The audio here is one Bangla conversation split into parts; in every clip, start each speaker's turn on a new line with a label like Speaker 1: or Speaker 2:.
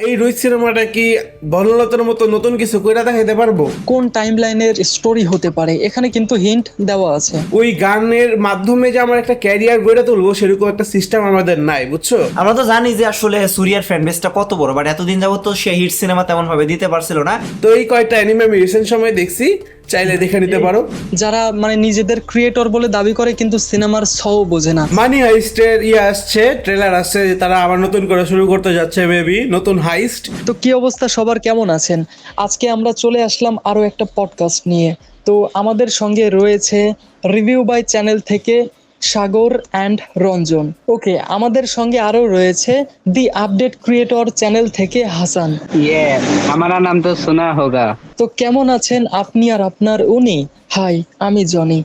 Speaker 1: এই রোহিত সিনেমাটা কি বনলতার মতো নতুন কিছু কইরা দেখাইতে পারবো?
Speaker 2: কোন টাইমলাইনের স্টোরি হতে পারে এখানে কিন্তু হিন্ট দেওয়া আছে।
Speaker 1: ওই গানের মাধ্যমে যে আমার একটা ক্যারিয়ার গড়ে তুলবো সেরকম একটা সিস্টেম আমাদের নাই, বুঝছো?
Speaker 3: আমরা তো জানি যে আসলে সুরিয়ার ফ্যান বেসটা কত বড়, বাট এতদিন যাবত তো সে হিট সিনেমা তেমন ভাবে দিতে পারছিল না।
Speaker 1: তো এই কয়টা অ্যানিমে আমি রিসেন্ট সময় দেখছি, চাইলে দেখে নিতে পারো।
Speaker 2: যারা মানে নিজেদের ক্রিয়েটর বলে দাবি করে কিন্তু সিনেমার ছও বোঝে না।
Speaker 1: মানি হাইস্টের আসছে, ট্রেলার আসছে যে তারা আবার নতুন করে শুরু করতে যাচ্ছে, মেবি নতুন হাইস্ট।
Speaker 2: তো কি অবস্থা সবার, কেমন আছেন? আজকে আমরা চলে আসলাম আরো একটা পডকাস্ট নিয়ে। তো আমাদের সঙ্গে রয়েছে রিভিউ বাই চ্যানেল থেকে সাগর অ্যান্ড রঞ্জন। ওকে, আমাদের সঙ্গে আরো রয়েছে দি আপডেট ক্রিয়েটর চ্যানেল থেকে হাসান।
Speaker 4: ये हमारा नाम तो सुना होगा।
Speaker 2: তো কেমন আছেন আপনি আর আপনার উনি? হাই, আমি জনি।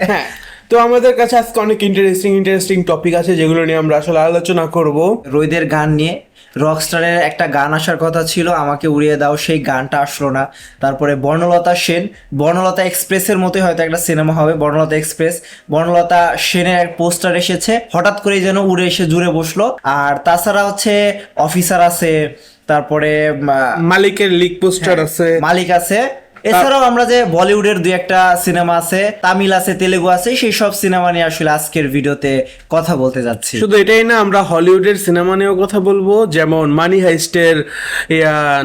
Speaker 1: হ্যাঁ, তো আমাদের কাছে আজকে অনেক ইন্টারেস্টিং টপিক আছে যেগুলো নিয়ে আমরা আসলে আলোচনা করব।
Speaker 3: রোহিতের গান নিয়ে রকস্টারের একটা গান আসার কথা ছিল, আমাকে উড়িয়ে দাও, সেই গানটা আসলো না। তারপরে বর্ণলতা সেন, বর্ণলতা এক্সপ্রেসের মতোই হয়তো একটা সিনেমা হবে, বর্ণলতা এক্সপ্রেস। বর্ণলতা সেনের এক পোস্টার এসেছে, হঠাৎ করেই যেন উড়ে এসে জুড়ে বসলো। আর তাছাড়া হচ্ছে অফিসার আছে, তারপরে
Speaker 1: মালিকের লিক পোস্টার আছে,
Speaker 3: মালিক আছে। এছাড়াও আমরা যে বলিউডের দুই একটা সিনেমা আছে, তামিল আছে, তেলেগু আছে, সেই সব সিনেমা নিয়ে আসলে আজকের ভিডিওতে কথা বলতে যাচ্ছি।
Speaker 1: শুধু এটাই না, আমরা হলিউডের সিনেমা নিয়েও কথা বলবো, যেমন মানি হাইস্টের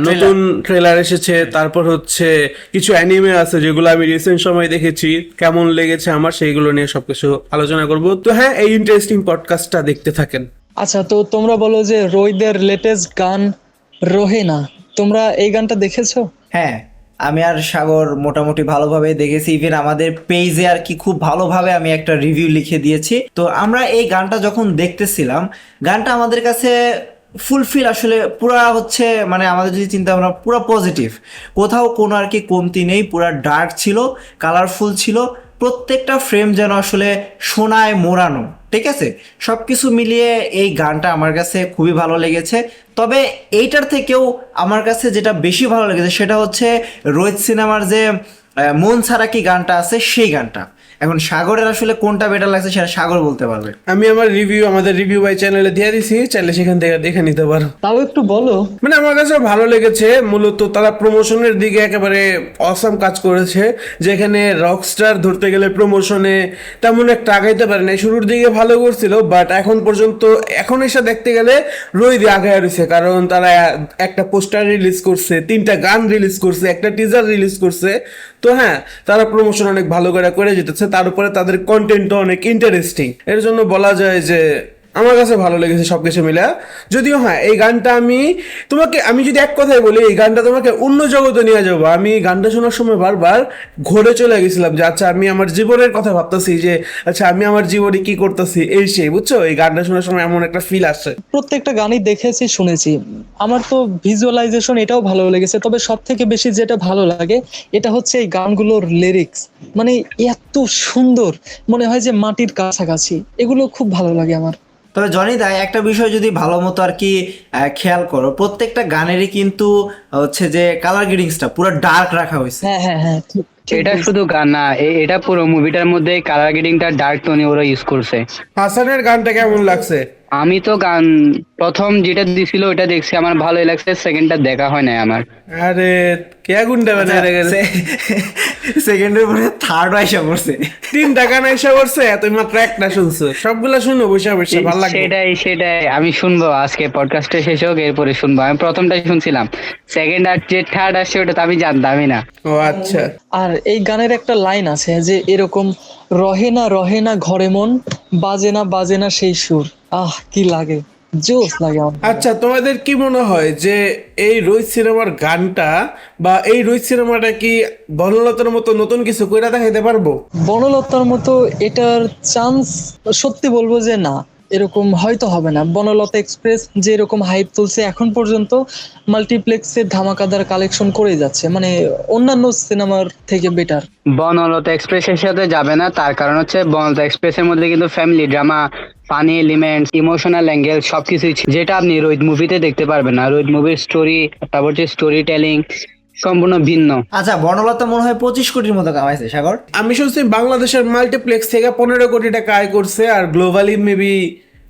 Speaker 1: নতুন ট্রেলার এসেছে। তারপর হচ্ছে কিছু অ্যানিমে আছে যেগুলো আমি রিসেন্ট সময় দেখেছি, কেমন লেগেছে আমার, সেইগুলো নিয়ে সবকিছু আলোচনা করব। তো হ্যাঁ, এই ইন্টারেস্টিং পডকাস্টটা দেখতে থাকেন।
Speaker 2: আচ্ছা, তো তোমরা বলো যে রোহিতের লেটেস্ট গান রোহেনা, তোমরা এই গানটা দেখেছো?
Speaker 3: হ্যাঁ, আমি আর সাগর মোটামুটি ভালোভাবে দেখেছি, ইভেন আমাদের পেজে আর কি খুব ভালোভাবে আমি একটা রিভিউ লিখে দিয়েছি। তো আমরা এই গানটা যখন দেখতেছিলাম, গানটা আমাদের কাছে ফুলফিল আসলে পুরা হচ্ছে, মানে আমাদের যদি চিন্তা ভাবনা পুরো পজিটিভ, কোথাও কোনো আর কি কমতি নেই, পুরা ডার্ক ছিল, কালারফুল ছিল, প্রত্যেকটা ফ্রেম যেন আসলে সোনায় মোড়ানো। ঠিক আছে, সব কিছু মিলিয়ে এই গানটা আমার কাছে খুবই ভালো লেগেছে। তবে এইটার থেকেও আমার কাছে যেটা বেশি ভালো লেগেছে সেটা হচ্ছে রোহিত সিনেমার যে মন ছাড়া কি গানটা আছে, সেই গানটা। এখন সাগরের আসলে কোনটা বেটার লাগছে সেটা সাগর বলতে পারবে।
Speaker 1: আমি আমার রিভিউ আমাদের রিভিউ বাই চ্যানেলে দিয়ে দিছি, চাইলে সেখান থেকে দেখে নিতে পারো।
Speaker 2: তাও একটু বলো।
Speaker 1: মানে আমার কাছে ভালো লেগেছে, মূলত তারা প্রমোশনের দিকে একেবারে অসাম কাজ করেছে। যেখানে রকস্টার ধরতে গেলে প্রমোশনে তেমন একটা আগাইতে পারে না, শুরুর দিকে ভালো করছিল, বাট এখন পর্যন্ত এখন এসে দেখতে গেলে রোহিত আগায় রয়েছে। কারণ তারা একটা পোস্টার রিলিজ করছে, 3টা গান রিলিজ করছে, একটা টিজার রিলিজ করছে। তো হ্যাঁ, তারা প্রমোশন অনেক ভালো করে যেতেছে, তার উপরে তাদের কন্টেন্টও অনেক ইন্টারেস্টিং। এর জন্য বলা যায় যে আমার কাছে ভালো লেগেছে সবকিছু মিলে। যদিও হ্যাঁ, এই গানটা আমি যদি এক কথায় বলি, এই গানটা তোমাকে অন্য জগতে নিয়ে যাবো। আমি গানটা শোনার সময় বারবার ঘুরে চলে গেছিলাম যে আচ্ছা, আমি আমার জীবনের কথা ভাবতেছি, যে আচ্ছা আমি আমার জীবনে কি করতেছি, এই সেই, বুঝছো? এই গানটা শোনার সময় এমন একটা ফিল আসছে।
Speaker 2: প্রত্যেকটা গানই দেখেছি, শুনেছি। আমার তো ভিজুয়ালাইজেশন এটাও ভালো লেগেছে, তবে সব থেকে বেশি যেটা ভালো লাগে এটা হচ্ছে এই গানগুলোর লিরিক্স। মানে এত সুন্দর, মনে হয় যে মাটির কাছাকাছি। এগুলো খুব ভালো লাগে আমার।
Speaker 3: তবে জনি দা, একটা বিষয় যদি ভালো মতো আর কি খেয়াল করো, প্রত্যেকটা গানেরই কিন্তু হচ্ছে যে কালার গ্রেডিংসটা পুরো ডার্ক রাখা হয়েছে।
Speaker 2: হ্যাঁ হ্যাঁ হ্যাঁ, ঠিক ঠিক
Speaker 4: এটা
Speaker 2: বলছো।
Speaker 4: শুধু গান না, এটা পুরো মুভিটার মধ্যে কালার গ্রেডিংটা ডার্ক টোনে ওরা ইউজ করছে।
Speaker 1: হাসানের গানটা কেমন লাগছে?
Speaker 4: আমি তো গান প্রথম যেটা দিছিল ওটা দেখছি, আমার ভালোই লাগছে। সেকেন্ডটা দেখা হয় নাই আমার।
Speaker 1: আরে কে গুন্ডা বানায় গেছে,
Speaker 3: সেকেন্ডের পরে থার্ড আইসা পড়ছে।
Speaker 1: 3টা গান এসে করছে, তুমি মাত্র একটা শুনছো, সবগুলা শুনো বসে বসে, ভালো লাগবে।
Speaker 4: সেটাই আমি শুনবো, আজকে পডকাস্টে শেষ হোক এরপরে শুনবো। আমি প্রথমটাই শুনছিলাম, সেকেন্ড আর যে থার্ড আসছে ওটা তো আমি জানতামই না।
Speaker 1: ও আচ্ছা।
Speaker 2: আর এই গানের একটা লাইন আছে যে এরকম, রহে না রহে না ঘরে মন, বাজে না সেই সুর। কি লাগে, জোস লাগে আমার।
Speaker 1: আচ্ছা, তোমাদের কি মনে হয় যে এই রোহিত সিনেমার গানটা বা এই রোহিত সিনেমাটা কি বনলতার মতো নতুন কিছু কইরা দেখাইতে পারবো?
Speaker 2: বনলতার মতো এটার চান্স সত্যি বলবো যে না, এরকম হয়তো হবে না। বনলতা এক্সপ্রেস যে এরকম হাইপ তুলছে এখন পর্যন্ত, মাল্টিপ্লেক্সে ধামাকাদার কালেকশন করে যাচ্ছে, মানে অন্যান্য সিনেমার থেকে বেটার।
Speaker 4: বনলতা এক্সপ্রেসের সাথে যাবে না, তার কারণ হচ্ছে বনলতা এক্সপ্রেসের মধ্যে কিন্তু family drama, funny elements, emotional angle সবকিছুই ছিল, যেটা আপনি রোহিত মুভিতে দেখতে পারবেন না। রোহিত মুভির স্টোরি, তারপর হচ্ছে স্টোরি টেলিং সম্পূর্ণ ভিন্ন।
Speaker 3: আচ্ছা, বর্ণলতা মনে হয় 25 কোটির মতো কামাইছে সাগর।
Speaker 1: আমি শুনছি বাংলাদেশের মাল্টিপ্লেক্স থেকে 15 কোটি টাকা আয় করছে, আর গ্লোবালি মেবি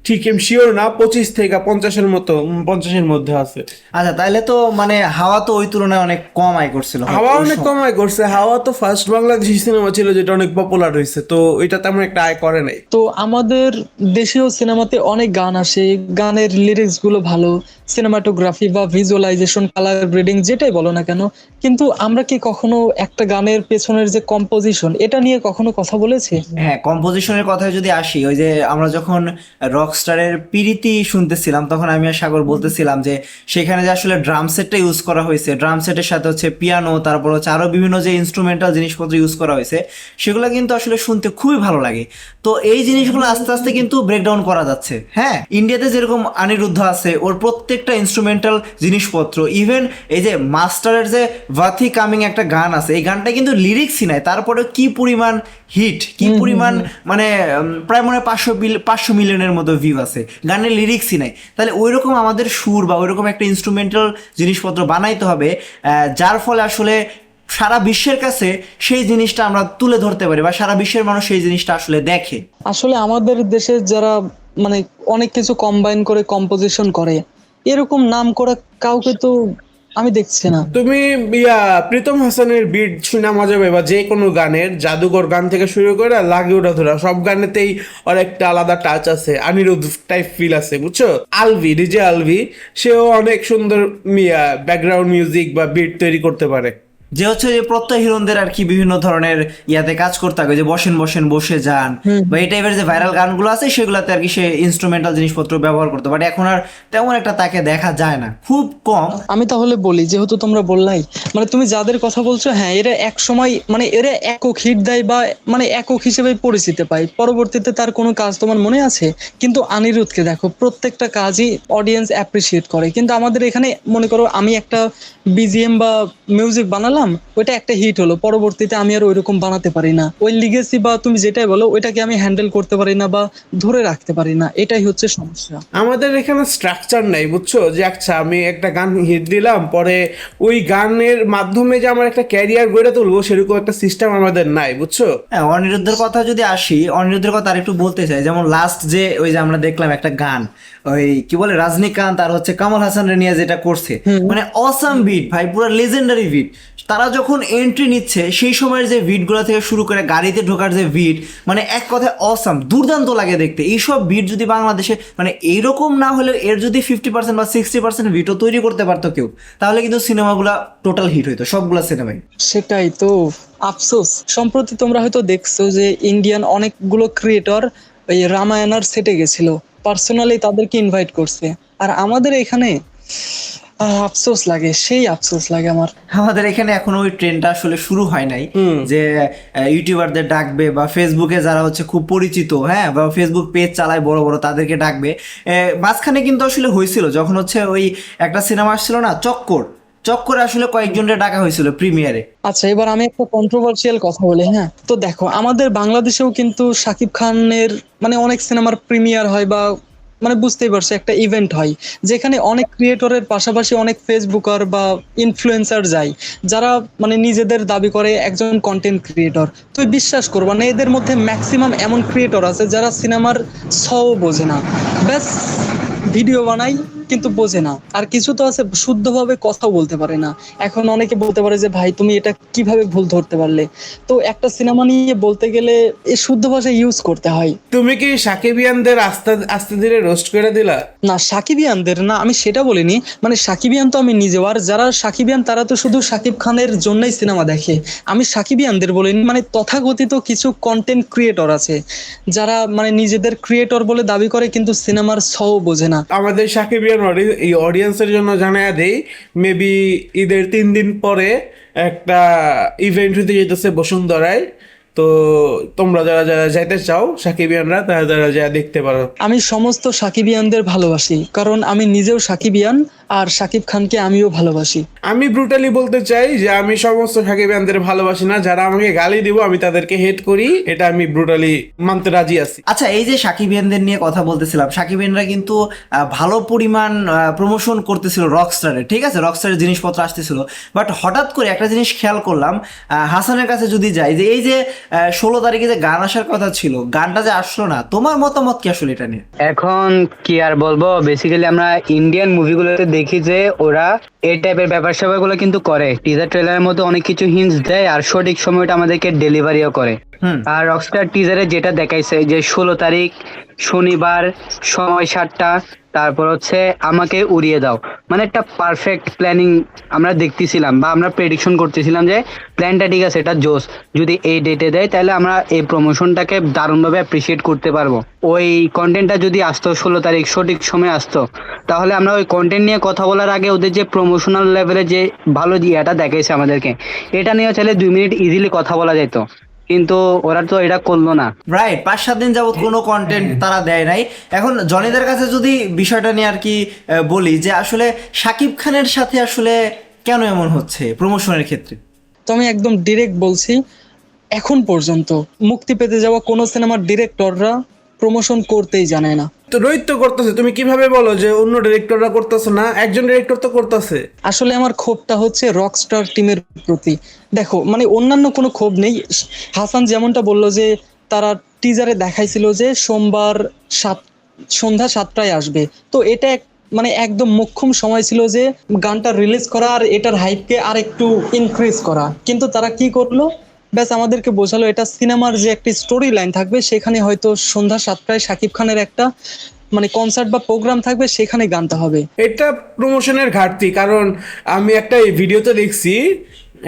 Speaker 1: ঠিক আমি শিওর না, 25 থেকে 50-এর মতো, 50-এর মধ্যে আছে।
Speaker 3: আচ্ছা, তাহলে তো মানে হাওয়া তো ওই তুলনায় অনেক কম আয় করছিল।
Speaker 1: হাওয়া অনেক কমাই করছে, হাওয়া তো ফার্স্ট বাংলাদেশি সিনেমা ছিল যেটা অনেক পপুলার হয়েছে, তো এটা তেমন একটা আয় করে নাই।
Speaker 2: তো আমাদের দেশীয় সিনেমাতে অনেক গান আসে, গানের লিরিক্স গুলো ভালো, সিনেমাটোগ্রাফি বা ভিজুয়ালাইজেশন, কালার গ্রেডিং যেটাই বলো না কেন, কিন্তু আমরা কি কখনো একটা গানের পেছনের যে কম্পোজিশন এটা নিয়ে কখনো কথা বলেছি?
Speaker 3: হ্যাঁ, কম্পোজিশনের কথায় যদি আসি, ওই যে আমরা যখন রকস্টারের পিরিতি শুনতেছিলাম তখন আমি আর সাগর বলতেছিলাম যে সেখানে যে আসলে ড্রাম সেটটা ইউজ করা হয়েছে, ড্রাম সেটের সাথে হচ্ছে পিয়ানো, তারপর হচ্ছে আরো বিভিন্ন যে ইনস্ট্রুমেন্টাল জিনিসপত্র ইউজ করা হয়েছে সেগুলো কিন্তু আসলে শুনতে খুবই ভালো লাগে। তো এই জিনিসগুলো আস্তে আস্তে কিন্তু ব্রেকডাউন করা যাচ্ছে। হ্যাঁ, ইন্ডিয়াতে যেরকম অনিরুদ্ধ আছে, ওর প্রত্যেকটা ইনস্ট্রুমেন্টাল জিনিসপত্র, ইভেন এই যে মাস্টারের যে ভাথি কামিং একটা গান আছে, এই গানটা কিন্তু লিরিক্সই নাই, তারপরে কি পরিমাণ হিট, কি পরিমাণ মানে প্রায় মনে হয় 500 মিলিয়নের মতো ভিউ আছে, গানের লিরিক্সই নাই। তাহলে ওইরকম আমাদের সুর বা ওইরকম একটা ইনস্ট্রুমেন্টাল জিনিসপত্র বানাইতে হবে, যার ফলে আসলে সারা বিশ্বের কাছে সেই জিনিসটা আমরা তুলে ধরতে পারি বা সারা বিশ্বের মানুষ সেই জিনিসটা আসলে দেখে।
Speaker 2: আসলে আমাদের দেশে যারা মানে অনেক কিছু কম্বাইন করে কম্পোজিশন করে, এরকম নাম করা কাউকে তো আমি দেখছি না।
Speaker 1: তুমি প্রীতম হাসানের বিট শুনে মজা পাবে, বা যে কোনো গানের জাদুঘর গান থেকে শুরু করে লাগে ওটা ধরা সব গানেতেই ওর একটা আলাদা টাচ আছে, অনিরুদ্ধ টাইপ ফিল আছে, বুঝছো? আলভি, ডিজে আলভি, সেও অনেক সুন্দর ব্যাকগ্রাউন্ড মিউজিক বা বিট তৈরি করতে পারে।
Speaker 3: যে হচ্ছে যে প্রত্যয় হিরণদের আর কি বিভিন্ন ধরনের ইয়াতে কাজ করতে হবে, যে বসেন বসেন বসে যান বা এই টাইপের যে ভাইরাল গানগুলো আছে সেগুলোতে আর কি সে ইনস্ট্রুমেন্টাল জিনিসপত্র ব্যবহার করতে পারে। এখন আর তেমন একটা তাকে দেখা যায় না, খুব কম।
Speaker 2: আমি তাহলে বলি, যেহেতু তোমরা বললাই, মানে তুমি যাদের কথা বলছো, হ্যাঁ এরা এক সময় মানে এরা একক হিট দেয় বা মানে একক হিসেবে পরিচিতি পায়, পরবর্তীতে তার কোনো কাজ তোমার মনে আছে? কিন্তু অনিরুদ্ধকে দেখো, প্রত্যেকটা কাজই অডিয়েন্স অ্যাপ্রিসিয়েট করে, কিন্তু আমাদের এখানে মনে করো আমি একটা বিজিএম বা মিউজিক বানালাম, ওইটা একটা হিট হলো, পরবর্তীতে আমি আর ওইরকম বানাতে পারি না, ওই লিগেসি বা তুমি যেটাই বলো ওইটাকে আমি হ্যান্ডেল করতে পারি না বা ধরে রাখতে পারি না, এটাই হচ্ছে সমস্যা।
Speaker 1: আমাদের এখানে স্ট্রাকচার নাই, বুঝছো? যে আচ্ছা আমি একটা গান হিট দিলাম, পরে ওই গানের মাধ্যমে যে আমার একটা ক্যারিয়ার গড়ে তুলবো সেরকম একটা সিস্টেম আমাদের নাই, বুঝছো?
Speaker 3: হ্যাঁ, অনিরুদ্ধের কথা যদি আসি, অনিরুদ্ধের কথা আর একটু বলতে চাই। যেমন লাস্ট যে ওই যে আমরা দেখলাম একটা গান, ওই কি বলে রজনীকান্ত আর হচ্ছে কামল হাসানের নিয়ে যেটা করছে, মানে অসাম বিট ভাই, পুরো লেজেন্ডারি বিট। তারা যখন এন্ট্রি নিচ্ছে সেই সময়ের যে বিটগুলো থেকে শুরু করে গাড়িতে ঢোকার যে বিট, মানে এক কথায় অসাম, দুর্দান্ত লাগে দেখতে। এইসব বিট যদি বাংলাদেশে মানে এইরকম না হলে এর যদি 50% বা 60% বিটও তৈরি করতে পারতো কেউ, তাহলে কিন্তু সিনেমাগুলা টোটাল হিট হইতো, সবগুলা সিনেমাই।
Speaker 2: সেটাই তো আফসোস। সম্প্রতি তোমরা হয়তো দেখছো যে ইন্ডিয়ান অনেকগুলো ক্রিয়েটর ওই রামায়ণার সেটে গেছিল, পার্সোনালি তাদেরকে ইনভাইট করছে, আর আমাদের এখানে আফসোস লাগে, সেই আফসোস লাগে আমার।
Speaker 3: আমাদের এখানে এখনো ওই ট্রেন্ডটা আসলে শুরু হয় নাই যে ইউটিউবারদের ডাকবে বা ফেসবুকে যারা হচ্ছে খুব পরিচিত, হ্যাঁ, বা ফেসবুক পেজ চালায় বড় বড়, তাদেরকে ডাকবে। মাঝখানে কিন্তু আসলে হয়েছিল যখন হচ্ছে ওই একটা সিনেমা আসছিল না, চক্করে আসলে কয়েকজনকে ডাকা হয়েছিল প্রিমিয়ারে।
Speaker 2: আচ্ছা, এবার আমি একটা কন্ট্রোভার্সিয়াল কথা বলি। হ্যাঁ, তো দেখো আমাদের বাংলাদেশেও কিন্তু শাকিব খানের মানে অনেক সিনেমার প্রিমিয়ার হয় বা মানে বুঝতেই পারছো একটা ইভেন্ট হয়, যেখানে অনেক ক্রিয়েটরের পাশাপাশি অনেক ফেসবুকার বা ইনফ্লুয়েন্সার যায়, যারা মানে নিজেদের দাবি করে একজন কন্টেন্ট ক্রিয়েটর। তুই বিশ্বাস করবা না, এদের মধ্যে ম্যাক্সিমাম এমন ক্রিয়েটর আছে যারা সিনেমার ছও বোঝে না, ব্যাস ভিডিও বানাই কিন্তু বোঝে না। আর কিছু তো আছে শুদ্ধভাবে কথা বলতে পারে না। এখন অনেকে বলতে পারে যে ভাই তুমি এটা কিভাবে ভুল ধরতে পারলে, তো একটা সিনেমা নিয়ে বলতে গেলে এই শুদ্ধ ভাষা ইউজ করতে হয়।
Speaker 1: তুমি কি সাকিবিয়ানদের আস্তে আস্তে ধীরে রোস্ট করে দিলা?
Speaker 2: না, সাকিবিয়ানদের না, আমি সেটা বলিনি, মানে সাকিবিয়ান তো আমি নিজেও, আর যারা সাকিবিয়ান তারা তো শুধু সাকিব খানের জন্যই সিনেমা দেখে। আমি সাকিবিয়ানদের বলিনি, মানে তথাকথিত কিছু কন্টেন্ট ক্রিয়েটর আছে যারা মানে নিজেদের ক্রিয়েটর বলে দাবি করে কিন্তু সিনেমার ছও বোঝে না।
Speaker 1: আমাদের সাকিবিয়ান এই অডিয়েন্সের জন্য জানায়া দেই, মেবি ঈদের 3 দিন পরে একটা ইভেন্ট হতে যেতেছে বসুন্ধরায়, তো তোমরা যারা যারা যাইতে চাও সাকিবিয়ানরা, তারা যারা যা দেখতে পারো।
Speaker 2: আমি সমস্ত সাকিবিয়ানদের ভালোবাসি, কারণ আমি নিজেও সাকিবিয়ান আর সাকিব খানকে আমিও ভালোবাসি।
Speaker 1: আমি ব্রুটালি বলতে চাই যে আমি সমস্ত সাকিবিয়ানদের ভালোবাসি না, যারা আমাকে গালি দিব আমি তাদেরকে হেট করি, এটা আমি ব্রুটালি মানতে রাজি আছি।
Speaker 3: আচ্ছা, এই যে সাকিবিয়ানদের নিয়ে কথা বলতেছিলাম, সাকিবিয়ানরা কিন্তু ভালো পরিমাণ প্রমোশন করতেছিল রকস্টারে, ঠিক আছে, রকস্টারের জিনিসপত্র আসতেছিল, বাট হঠাৎ করে একটা জিনিস খেয়াল করলাম, হাসানের কাছে যদি যাই, যে এই যে 16 তারিখে যে গান আসার কথা ছিল, গানটা যে আসলো না, তোমার মতামত কি আসলে এটা নিয়ে?
Speaker 4: এখন কি আর বলবো, বেসিক্যালি আমরা ইন্ডিয়ান মুভিগুলোতে দেখি যে ওরা এই টাইপের ব্যাপার স্যাপারগুলো কিন্তু করে, টিজার ট্রেলারের মধ্যে অনেক কিছু হিন্টস দেয় আর সঠিক সময়টা আমাদেরকে ডেলিভারিও করে। আর রকস্টার টিজারে যেটা দেখাইছে যে 16 তারিখ শনিবার সময় 7টা, তারপর হচ্ছে আমাকে উড়িয়ে দাও, মানে একটা পারফেক্ট প্ল্যানিং আমরা দেখতেছিলাম বা আমরা প্রেডিকশন করতেছিলাম যে প্ল্যানটা ঠিক আছে, এটা জোস। যদি এই ডেটে দেয় তাহলে আমরা এই প্রমোশনটাকে দারুণভাবে অ্যাপ্রিসিয়েট করতে পারবো। ওই কন্টেন্টটা যদি আসতো 16 তারিখ সঠিক সময় আসতো, তাহলে আমরা ওই কন্টেন্ট নিয়ে কথা বলার আগে ওদের যে প্রমোশনাল লেভেলে যে ভালো ইয়েটা দেখাইছে আমাদেরকে, এটা নিয়ে চাইলে 2 মিনিট ইজিলি কথা বলা যেত, কিন্তু ওরা তো এটা করলো না।
Speaker 3: রাইট, 5-7 দিন যাবত কোনো কন্টেন্ট তারা দেয় নাই। এখন জনিদের কাছে যদি বিষয়টা নিয়ে আর কি বলি, যে আসলে শাকিব খানের সাথে আসলে কেন এমন হচ্ছে প্রমোশনের ক্ষেত্রে?
Speaker 2: তো আমি একদম ডিরেক্ট বলছি, এখন পর্যন্ত মুক্তি পেতে যাওয়া কোনো সিনেমার ডিরেক্টররা প্রমোশন করতেই জানে না।
Speaker 1: তো রোহিত তো করতেছে, তুমি কিভাবে বলো যে অন্য ডিরেক্টররা করতেছে না? একজন ডিরেক্টর তো করতেছে।
Speaker 2: আসলে আমার ক্ষোভটা হচ্ছে রকস্টার টিমের প্রতি। দেখো, মানে অন্যান্য কোনো ক্ষোভ নেই। হাসান যেমনটা বললো যে তারা টিজারে দেখাইছিল যে সোমবার সন্ধ্যা 7টায় আসবে, তো এটা মানে একদম মোক্ষম সময় ছিল যে গানটা রিলিজ করা আর এটার হাইপকে আর একটু ইনক্রিজ করা, কিন্তু তারা কি করলো, ব্যাস আমাদেরকে বোঝালো এটা সিনেমার যে একটা স্টোরি লাইন থাকবে, সেখানে হয়তো সন্ধ্যা 7টায় শাকিব খানের একটা মানে কনসার্ট বা প্রোগ্রাম থাকবে, সেখানে গানটা হবে।
Speaker 1: এটা প্রমোশনের ঘাটতি, কারণ আমি একটা এই ভিডিওতে দেখছি,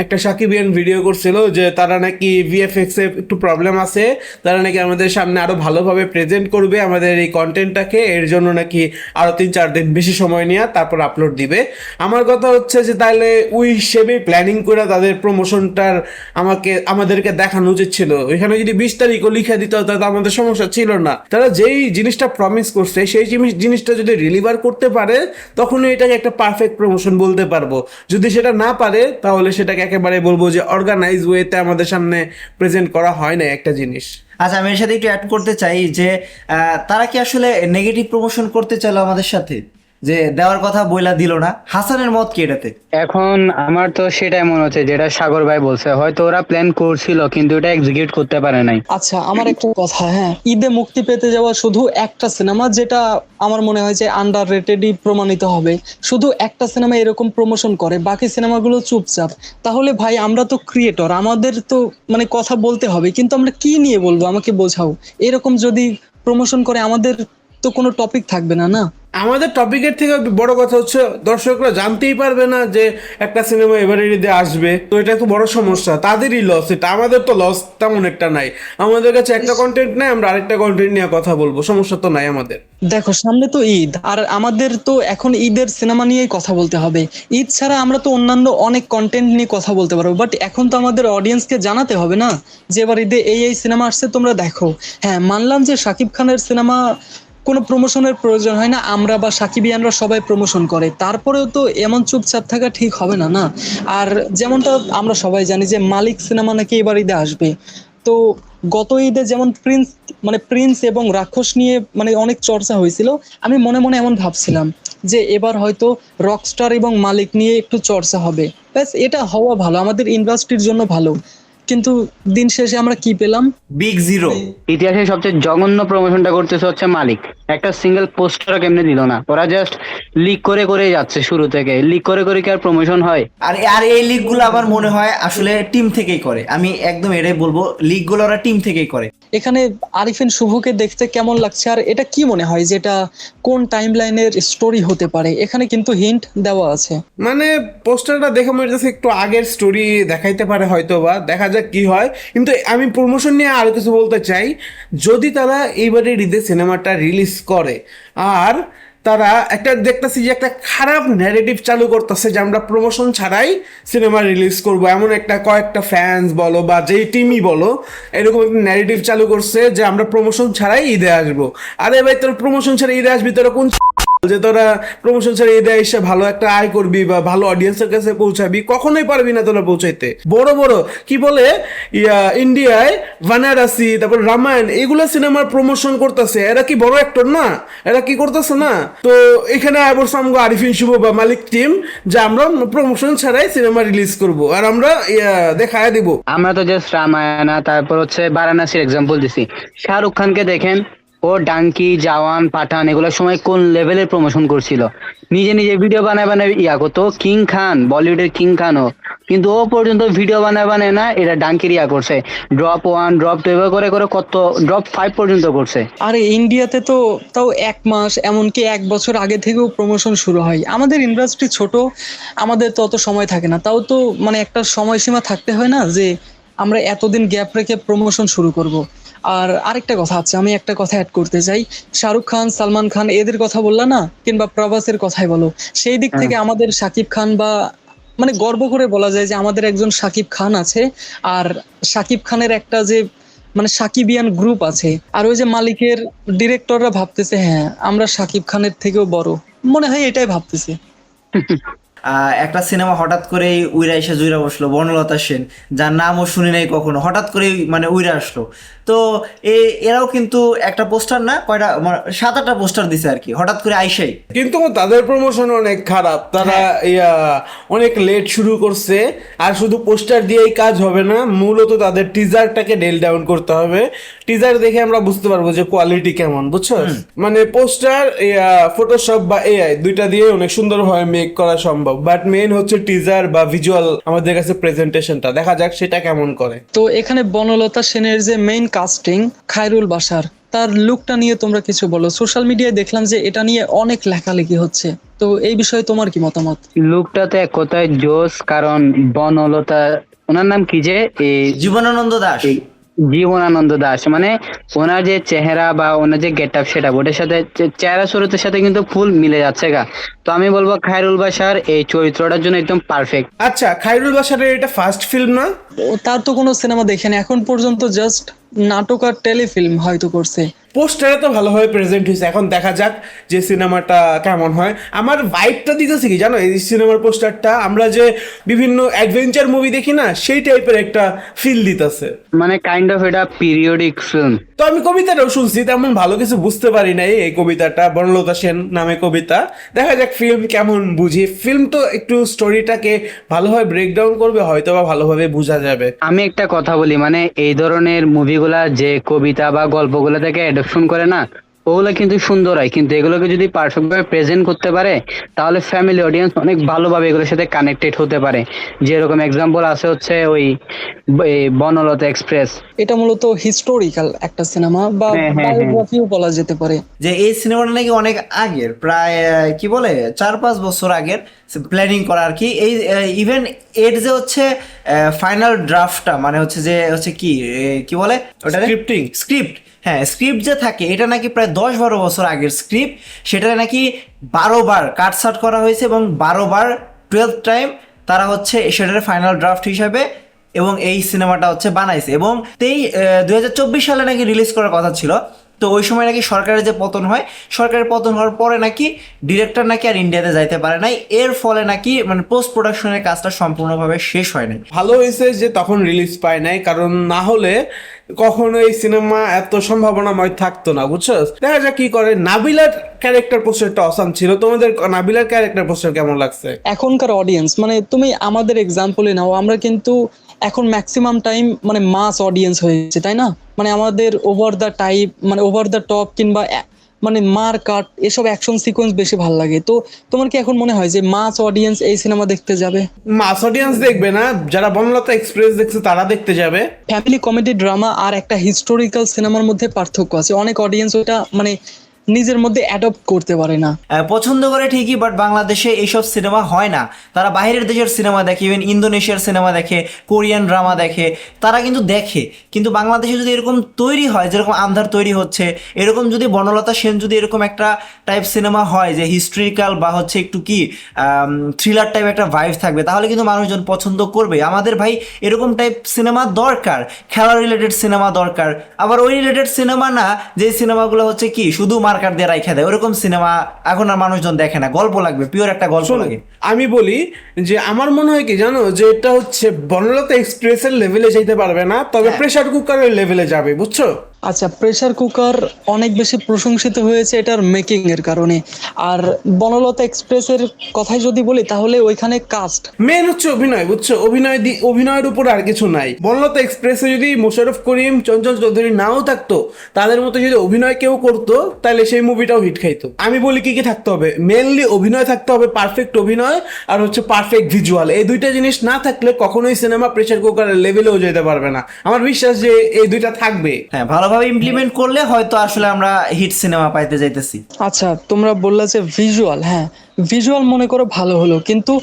Speaker 1: একটা সাকিবিয়ান ভিডিও করছিল যে তারা নাকি ভিএফএক্স এ একটু প্রবলেম আছে, তারা নাকি আমাদের সামনে আরো ভালোভাবে প্রেজেন্ট করবে আমাদের এই কন্টেন্টটাকে, এর জন্য নাকি আরো 3-4 দিন বেশি সময় নিয়ে তারপর আপলোড দিবে। আমার কথা হচ্ছে যে তাহলে ওই হিসেবে প্ল্যানিং করে তাদের প্রমোশনটার আমাদেরকে দেখানো উচিত ছিল। ওইখানে যদি 20 তারিখও লিখে দিত তাহলে আমাদের সমস্যা ছিল না। তারা যেই জিনিসটা প্রমিস করছে সেই জিনিসটা যদি ডেলিভার করতে পারে, তখনই এটাকে একটা পারফেক্ট প্রমোশন বলতে পারবো। যদি সেটা না পারে, তাহলে সেটাকে একেবারে বলবো যে অর্গানাইজ ওয়েতে আমাদের সামনে প্রেজেন্ট করা হয় না একটা জিনিস।
Speaker 3: আচ্ছা, আমি এর সাথে একটু অ্যাড করতে চাই যে তারা কি আসলে নেগেটিভ প্রমোশন করতে চাইলো আমাদের সাথে, যে দেওয়ার কথা বইলা দিল না? হাসানের মত কি এটাতে?
Speaker 4: এখন আমার তো সেটাই মনে হচ্ছে যেটা সাগর ভাই বলছে, হয়তো ওরা প্ল্যান করছিল কিন্তু এটা এক্সিকিউট করতে পারে নাই।
Speaker 2: আচ্ছা, আমার একটা কথা, হ্যাঁ, ঈদে মুক্তি পেতে যাওয়া শুধু একটা সিনেমা, যেটা আমার মনে হয় যে আন্ডার রেটেডই প্রমাণিত হবে। শুধু একটা সিনেমা এরকম প্রমোশন করে, বাকি সিনেমাগুলো চুপচাপ। তাহলে ভাই, আমরা তো ক্রিয়েটর, আমাদের তো মানে কথা বলতে হবে, কিন্তু আমরা কি নিয়ে বলবো আমাকে বোঝাও। এরকম যদি প্রমোশন করে আমাদের তো কোনো টপিক থাকবে না, না?
Speaker 1: আমাদের টপিকের থেকে বড় কথা হচ্ছে দর্শকরা জানতেই পারবে না যে একটা সিনেমা এবারে ঈদে আসবে, তো এটা তো বড় সমস্যা, তাদেরই লস। এটা আমাদের তো লস তেমন একটা নাই, আমাদের কাছে একটা কন্টেন্ট নাই, আমরা আরেকটা কন্টেন্ট নিয়ে কথা বলবো, সমস্যা তো নাই আমাদের।
Speaker 2: দেখো, সামনে তো ঈদ, আর আমাদের তো এখন ঈদের সিনেমা নিয়েই কথা বলতে হবে। ঈদ ছাড়া আমরা তো অন্যান্য অনেক কন্টেন্ট নিয়ে কথা বলতে পারবো, বাট এখন তো আমাদের অডিয়েন্সকে জানাতে হবে না যে এবার ঈদে এই সিনেমা আসছে, তোমরা দেখো। হ্যাঁ, মানলাম যে শাকিব খানের সিনেমা কোনো প্রমোশনের প্রয়োজন হয় না, আমরা বা সাকিবিয়ানরা সবাই প্রমোশন করে, তারপরেও তো এমন চুপচাপ থাকা ঠিক হবে না, না? আর যেমনটা আমরা সবাই জানি যে মালিক সিনেমা নাকি এবার ঈদে আসবে, তো গত ঈদে যেমন প্রিন্স এবং রাক্ষস নিয়ে মানে অনেক চর্চা হয়েছিল, আমি মনে মনে এমন ভাবছিলাম যে এবার হয়তো রকস্টার এবং মালিক নিয়ে একটু চর্চা হবে। ব্যাস, এটা হওয়া ভালো, আমাদের ইন্ডাস্ট্রির জন্য ভালো। কিন্তু দিন শেষে আমরা কি পেলাম?
Speaker 3: Big zero.
Speaker 4: ইতিহাসে সবচেয়ে জঘন্য প্রমোশনটা করতেছে হচ্ছে মালিক। একটা সিঙ্গেল পোস্টারও কেমনে দিল না, ওরা জাস্ট লিক করে করে যাচ্ছে, শুরু থেকে লিক করে করে কি আর প্রমোশন হয়?
Speaker 3: আর এই লিগগুলো আমার মনে হয় আসলে টিম থেকেই করে, আমি একদম এটাই বলবো, লিগগুলো ওরা টিম থেকেই করে।
Speaker 2: এখানে আরিফিন শুভকে দেখতে কেমন লাগছে, আর এটা কি মনে হয় যে এটা কোন টাইম লাইনের স্টোরি হতে পারে? এখানে কিন্তু হিন্ট দেওয়া আছে।
Speaker 1: মানে পোস্টারটা দেখে মনে হচ্ছে একটু আগের স্টোরি দেখাইতে পারে হয়তো, বা দেখা যাক কি হয়। কিন্তু আমি প্রমোশন নিয়ে আরো কিছু বলতে চাই, যদি তারা এইবারে ঈদে সিনেমাটা রিলিজ করে আর তারা একটা দেখতেছি যে একটা খারাপ ন্যারেটিভ চালু করতেছে যে আমরা প্রমোশন ছাড়াই সিনেমা রিলিজ করব, এমন একটা কয়েকটা ফ্যান্স বলো বা যেই টিমই বলো, এরকম একটা ন্যারেটিভ চালু করছে যে আমরা প্রমোশন ছাড়াই ঈদে আসবো। আরে ভাই, তোর প্রমোশন ছাড়া ঈদে আসবি, তোরা কোন যে তোরা প্রমোশন ছেড়ে ঈদে এসে ভালো একটা আয় করবি বা ভালো অডিয়েন্সের কাছে পৌঁছাবি, কখনোই পারবি না তোরা পৌঁছাইতে। বড় বড় কি বলে ইন্ডিয়ায় ভানারাসি, তারপর রামায়ণ, এগুলো সিনেমার প্রমোশন করতেছে, এরা কি বড় অ্যাক্টর না? এরা কি করতেছে না? তো এখানে আবার সামগো আরিফিন শুভ বা মালিক টিম যে আমরা প্রমোশন ছাড়াই সিনেমা রিলিজ করব আর আমরা দেখায় দিব।
Speaker 4: আমরা তো জাস্ট রামায়ণা, তারপর হচ্ছে বারাণসীর এক্সাম্পল দিছি। শাহরুখ খানকে দেখেন, ও ডাঙ্কি, জওয়ান, পাঠান এগুলোর সময় কোন লেভেলের প্রমোশন করছিল, নিজে নিজে ভিডিও বানায় বানায় করতো। কিং খান, বলিউডের কিং খানও, কিন্তু ও পর্যন্ত ভিডিও বানায় বানায় না, এটা ডাঙ্কির করছে। ড্রপ 1, ড্রপ 2 এভাবে করে করে কত ড্রপ 5 পর্যন্ত করছে।
Speaker 2: আরে ইন্ডিয়াতে তো তাও 1 মাস এমনকি 1 বছর আগে থেকেও প্রমোশন শুরু হয়। আমাদের ইন্ডাস্ট্রি ছোট, আমাদের তো অত সময় থাকে না। তাও তো মানে একটা সময়সীমা থাকতে হয় না, যে আমরা এতদিন গ্যাপ রেখে প্রমোশন শুরু করব। আর আরেকটা কথা আছে, আমি একটা কথা অ্যাড করতে চাই। শাহরুখ খান, সালমান খান এদের কথা বললা না, কিংবা প্রভাসের কথাই বলো, সেই দিক থেকে আমাদের শাকিব খান বা মানে গর্ব করে বলা যায় যে আমাদের একজন শাকিব খান আছে। আর শাকিব খানের একটা যে মানে সাকিবিয়ান গ্রুপ আছে। আর ওই যে মালিকের ডিরেক্টররা ভাবতেছে হ্যাঁ আমরা শাকিব খানের থেকেও বড়, মনে হয় এটাই ভাবতেছে।
Speaker 3: একটা সিনেমা হঠাৎ করেই উইরা এসে জুইরা বসলো, বনলতা সেন, যার নামও শুনি নাই কখনো, হঠাৎ করেই মানে উইরা আসলো। তো এরাও কিন্তু একটা পোস্টার না কয়টা 7-8টা পোস্টার দিছে আর কি, হঠাৎ করে আইসাই।
Speaker 1: কিন্তু তাদের প্রমোশন অনেক খারাপ, তারা অনেক লেট শুরু করছে। আর শুধু পোস্টার দিয়েই কাজ হবে না, মূলত তাদের টিজারটাকে ডেল ডাউন করতে হবে। টিজার দেখে আমরা বুঝতে পারবো যে কোয়ালিটি কেমন, বুঝছো? মানে পোস্টার ফটোশপ বা এআই দুইটা দিয়ে অনেক সুন্দরভাবে মেক করা সম্ভব, বাট মেইন হচ্ছে টিজার বা ভিজুয়াল আমাদের কাছে প্রেজেন্টেশনটা। দেখা যাক সেটা কেমন করে।
Speaker 2: তো এখানে বনলতা সেনের যে মেইন কাস্টিং খায়রুল বাশার, তার লুকটা নিয়ে তোমরা কিছু বলো। সোশ্যাল মিডিয়ায় দেখলাম যে এটা নিয়ে অনেক লেখালেখি হচ্ছে, তো এই বিষয়ে তোমার কি মতামত?
Speaker 4: লুকটাতে এক কথায় জোস, কারণ বনলতা, ওনার নাম কি যে
Speaker 3: জীবনানন্দ দাশ।
Speaker 4: জীবনানন্দ দাস, মানে ওনার যে চেহারা বা ওনার যে গেট আপ, সেটা ওটার সাথে চেহারা চরিত্রের সাথে কিন্তু ফুল মিলে যাচ্ছে গা। তো আমি বলবো খায়রুল বাশার এই চরিত্রটার জন্য একদম পারফেক্ট।
Speaker 1: আচ্ছা, খায়রুল বাশারের এটা ফার্স্ট ফিল্ম না?
Speaker 2: তার তো কোনো সিনেমা দেখেনি এখন পর্যন্ত, জাস্ট নাটক আর টেলিফিল্ম হয়তো করছে।
Speaker 1: পোস্টারে তো ভালোভাবে প্রেজেন্ট হয়েছে, এখন দেখা যাক যে সিনেমাটা কেমন হয়। আমার ভাইবটা দিতেছে কি জানো, এই সিনেমার পোস্টারটা আমরা যে বিভিন্ন অ্যাডভেঞ্চার মুভি দেখি না, সেই টাইপের একটা ফিল দিতেছে।
Speaker 4: মানে কাইন্ড অফ এটা পিরিয়ডিক ফিল্ম।
Speaker 1: তো আমি কবিতাটাও শুনছি, তেমন ভালো কিছু বুঝতে পারি নাই। এই কবিতাটা বনলতা সেন নামে কবিতা, দেখা যাক ফিল্ম কেমন বুঝি। ফিল্ম তো একটু স্টোরিটাকে ভালোভাবে ব্রেকডাউন করবে, হয়তো বা ভালোভাবে বোঝা যাবে।
Speaker 4: আমি একটা কথা বলি, মানে এই ধরনের মুভিগুলা যে কবিতা বা গল্পগুলা থেকে অ্যাডাপশন করে না, ওগুলো কিন্তু সুন্দর হয়, কিন্তু এগুলোকে যদি পারফেক্ট ভাবে প্রেজেন্ট করতে পারে তাহলে ফ্যামিলি অডিয়েন্স অনেক ভালোভাবে এগুলোর সাথে কানেক্টেড হতে পারে। যেরকম এক্সাম্পল আছে হচ্ছে ওই বনলতা এক্সপ্রেস।
Speaker 2: এটা মূলত হিস্টোরিক্যাল একটা সিনেমা বা বায়োগ্রাফিও বলা যেতে পারে।
Speaker 3: যে এই সিনেমাটা নাকি অনেক আগের, প্রায় কি বলে 4-5 বছর আগের প্ল্যানিং করা আর কি। এই ইভেন এর যে হচ্ছে ফাইনাল ড্রাফটটা, মানে হচ্ছে যে হচ্ছে কি বলে ওটা,
Speaker 1: স্ক্রিপ্টিং,
Speaker 3: স্ক্রিপ্ট। হ্যাঁ, স্ক্রিপ্ট যে থাকে এটা নাকি প্রায় 10-12 বছর আগের স্ক্রিপ্ট। সেটা নাকি 12 বার কাটছাট করা হয়েছে এবং 12 বার 12th টাইম তারা হচ্ছে সেটার ফাইনাল ড্রাফট হিসাবে এবং এই সিনেমাটা হচ্ছে বানাইছে। এবং 2024 সালে নাকি রিলিজ করার কথা ছিল। তো ওই সময় নাকি সরকারের যে পতন হয়, সরকারের পতন হওয়ার পরে নাকি ডিরেক্টর নাকি আর ইন্ডিয়াতে যাইতে পারে নাই, এর ফলে নাকি মানে পোস্ট প্রোডাকশনের কাজটা সম্পূর্ণভাবে শেষ হয় নাই।
Speaker 1: ভালো হয়েছে যে তখন রিলিজ পায় নাই, কারণ না হলে কখনো এই সিনেমা এত সম্ভাবনাময় থাকতো না, বুঝছো? দেখা যাক কি করে। নাবিলার ক্যারেক্টার পোস্টারটা অসাম ছিল। তোমাদের নাবিলার ক্যারেক্টার পোস্টার কেমন লাগছে?
Speaker 2: এখনকার অডিয়েন্স মানে তুমি আমাদের এক্সাম্পলে নাও, আমরা কিন্তু এখন ম্যাক্সিমাম টাইম মানে মাস অডিয়েন্স হয়েছে, তাই না? মানে আমাদের ওভার দ্য টাইপ, মানে ওভার দ্য টপ কিংবা মানে মার কাট এসব অ্যাকশন সিকোয়েন্স বেশি ভালো লাগে। তো তোমার কি এখন মনে হয় যে মাস অডিয়েন্স এই সিনেমা দেখতে যাবে?
Speaker 1: মাস অডিয়েন্স দেখবে না, যারা বনলতা এক্সপ্রেস দেখছে তারা দেখতে যাবে।
Speaker 2: ফ্যামিলি কমেডি ড্রামা আর একটা হিস্টোরিক্যাল সিনেমার মধ্যে পার্থক্য আছে। অনেক অডিয়েন্স ওটা মানে নিজের মধ্যে অ্যাডপ্ট করতে পারে না।
Speaker 3: পছন্দ করে ঠিকই, বাট বাংলাদেশে এইসব সিনেমা হয় না। তারা বাইরের দেশের সিনেমা দেখে, ইভেন ইন্দোনেশিয়ার সিনেমা দেখে, কোরিয়ান ড্রামা দেখে, তারা কিন্তু দেখে। কিন্তু বাংলাদেশে যদি এরকম তৈরি হয়, যেরকম আন্ধার তৈরি হচ্ছে, এরকম যদি বনলতা সেন যদি এরকম একটা টাইপ সিনেমা হয় যে হিস্ট্রিক্যাল বা হচ্ছে একটু কি থ্রিলার টাইপ একটা ভাইব থাকবে, তাহলে কিন্তু মানুষজন পছন্দ করবে। আমাদের ভাই এরকম টাইপ সিনেমা দরকার, খেলা রিলেটেড সিনেমা দরকার। আবার ওই রিলেটেড সিনেমা না যে সিনেমাগুলো হচ্ছে কি শুধু মার মার্কার দিয়ে রাইখা দেয়, ওরকম সিনেমা এখন আর মানুষজন দেখে না। গল্প লাগবে, পিওর একটা গল্প
Speaker 1: শোনো,
Speaker 3: লাগে।
Speaker 1: আমি বলি যে আমার মনে হয় কি জানো, যে এটা হচ্ছে বনলতা এক্সপ্রেসের লেভেলে যেতে পারবে না, তবে প্রেসার কুকারের লেভেলে যাবে, বুঝছো?
Speaker 2: আচ্ছা, প্রেসার কুকার অনেক বেশি প্রশংসিত হয়েছে এটার মেকিং এর কারণে। আর বনলতা এক্সপ্রেসের কথাই যদি বলি তাহলে ওইখানে কাস্ট
Speaker 1: মেন হচ্ছে অভিনয়, বুঝছো? অভিনয়ের উপর আর কিছু নাই। বনলতা এক্সপ্রেসে যদি মোশাররফ করিম, চঞ্চল চৌধুরী নাও থাকতো, তাদের মতো যদি অভিনয় কেউ করতো, তাহলে সেই মুভিটাও হিট খাইতো। আমি বলি কি কি থাকতে হবে, মেনলি অভিনয় থাকতে হবে, পারফেক্ট অভিনয়, আর হচ্ছে পারফেক্ট ভিজুয়াল। এই দুইটা জিনিস না থাকলে কখনোই সিনেমা প্রেসার কুকারের লেভেলেও যেতে পারবে না। আমার বিশ্বাস যে এই দুইটা থাকবে।
Speaker 3: হ্যাঁ, ভালোভাবে ইমপ্লিমেন্ট করলে হয়তো আসলে আমরা হিট সিনেমা পাইতে যাইতেছি।
Speaker 2: আচ্ছা, তোমরা বললা যে ভিজুয়াল, হ্যাঁ ভিজুয়াল মনে করো ভালো হলো, কিন্তু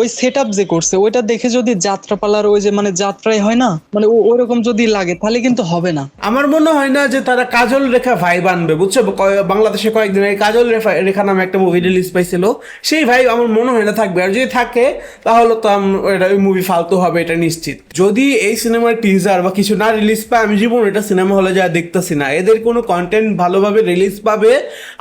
Speaker 2: ওই সেট আপ যে করছে ওইটা দেখে যদি যাত্রাপালার ওই যে মানে যাত্রাই হয় না, মানে ওরকম যদি লাগে তাহলে কিন্তু হবে না।
Speaker 1: আমার মনে হয় না যে তারা কাজল রেখা ভাইব আনবে, বুঝছো? বাংলাদেশে কয়েকদিন আগে কাজল রেখা নামে একটা মুভি রিলিজ পাইছিল, সেই ভাইব আমার মনে হয় না থাকবে। আর যদি থাকে তাহলে তো ওই মুভি ফালতু হবে, এটা নিশ্চিত। যদি এই সিনেমার টিজার বা কিছু না রিলিজ পায়, আমি জীবন এটা সিনেমা হলে যা দেখতেছি না। এদের কোনো কন্টেন্ট ভালোভাবে রিলিজ পাবে,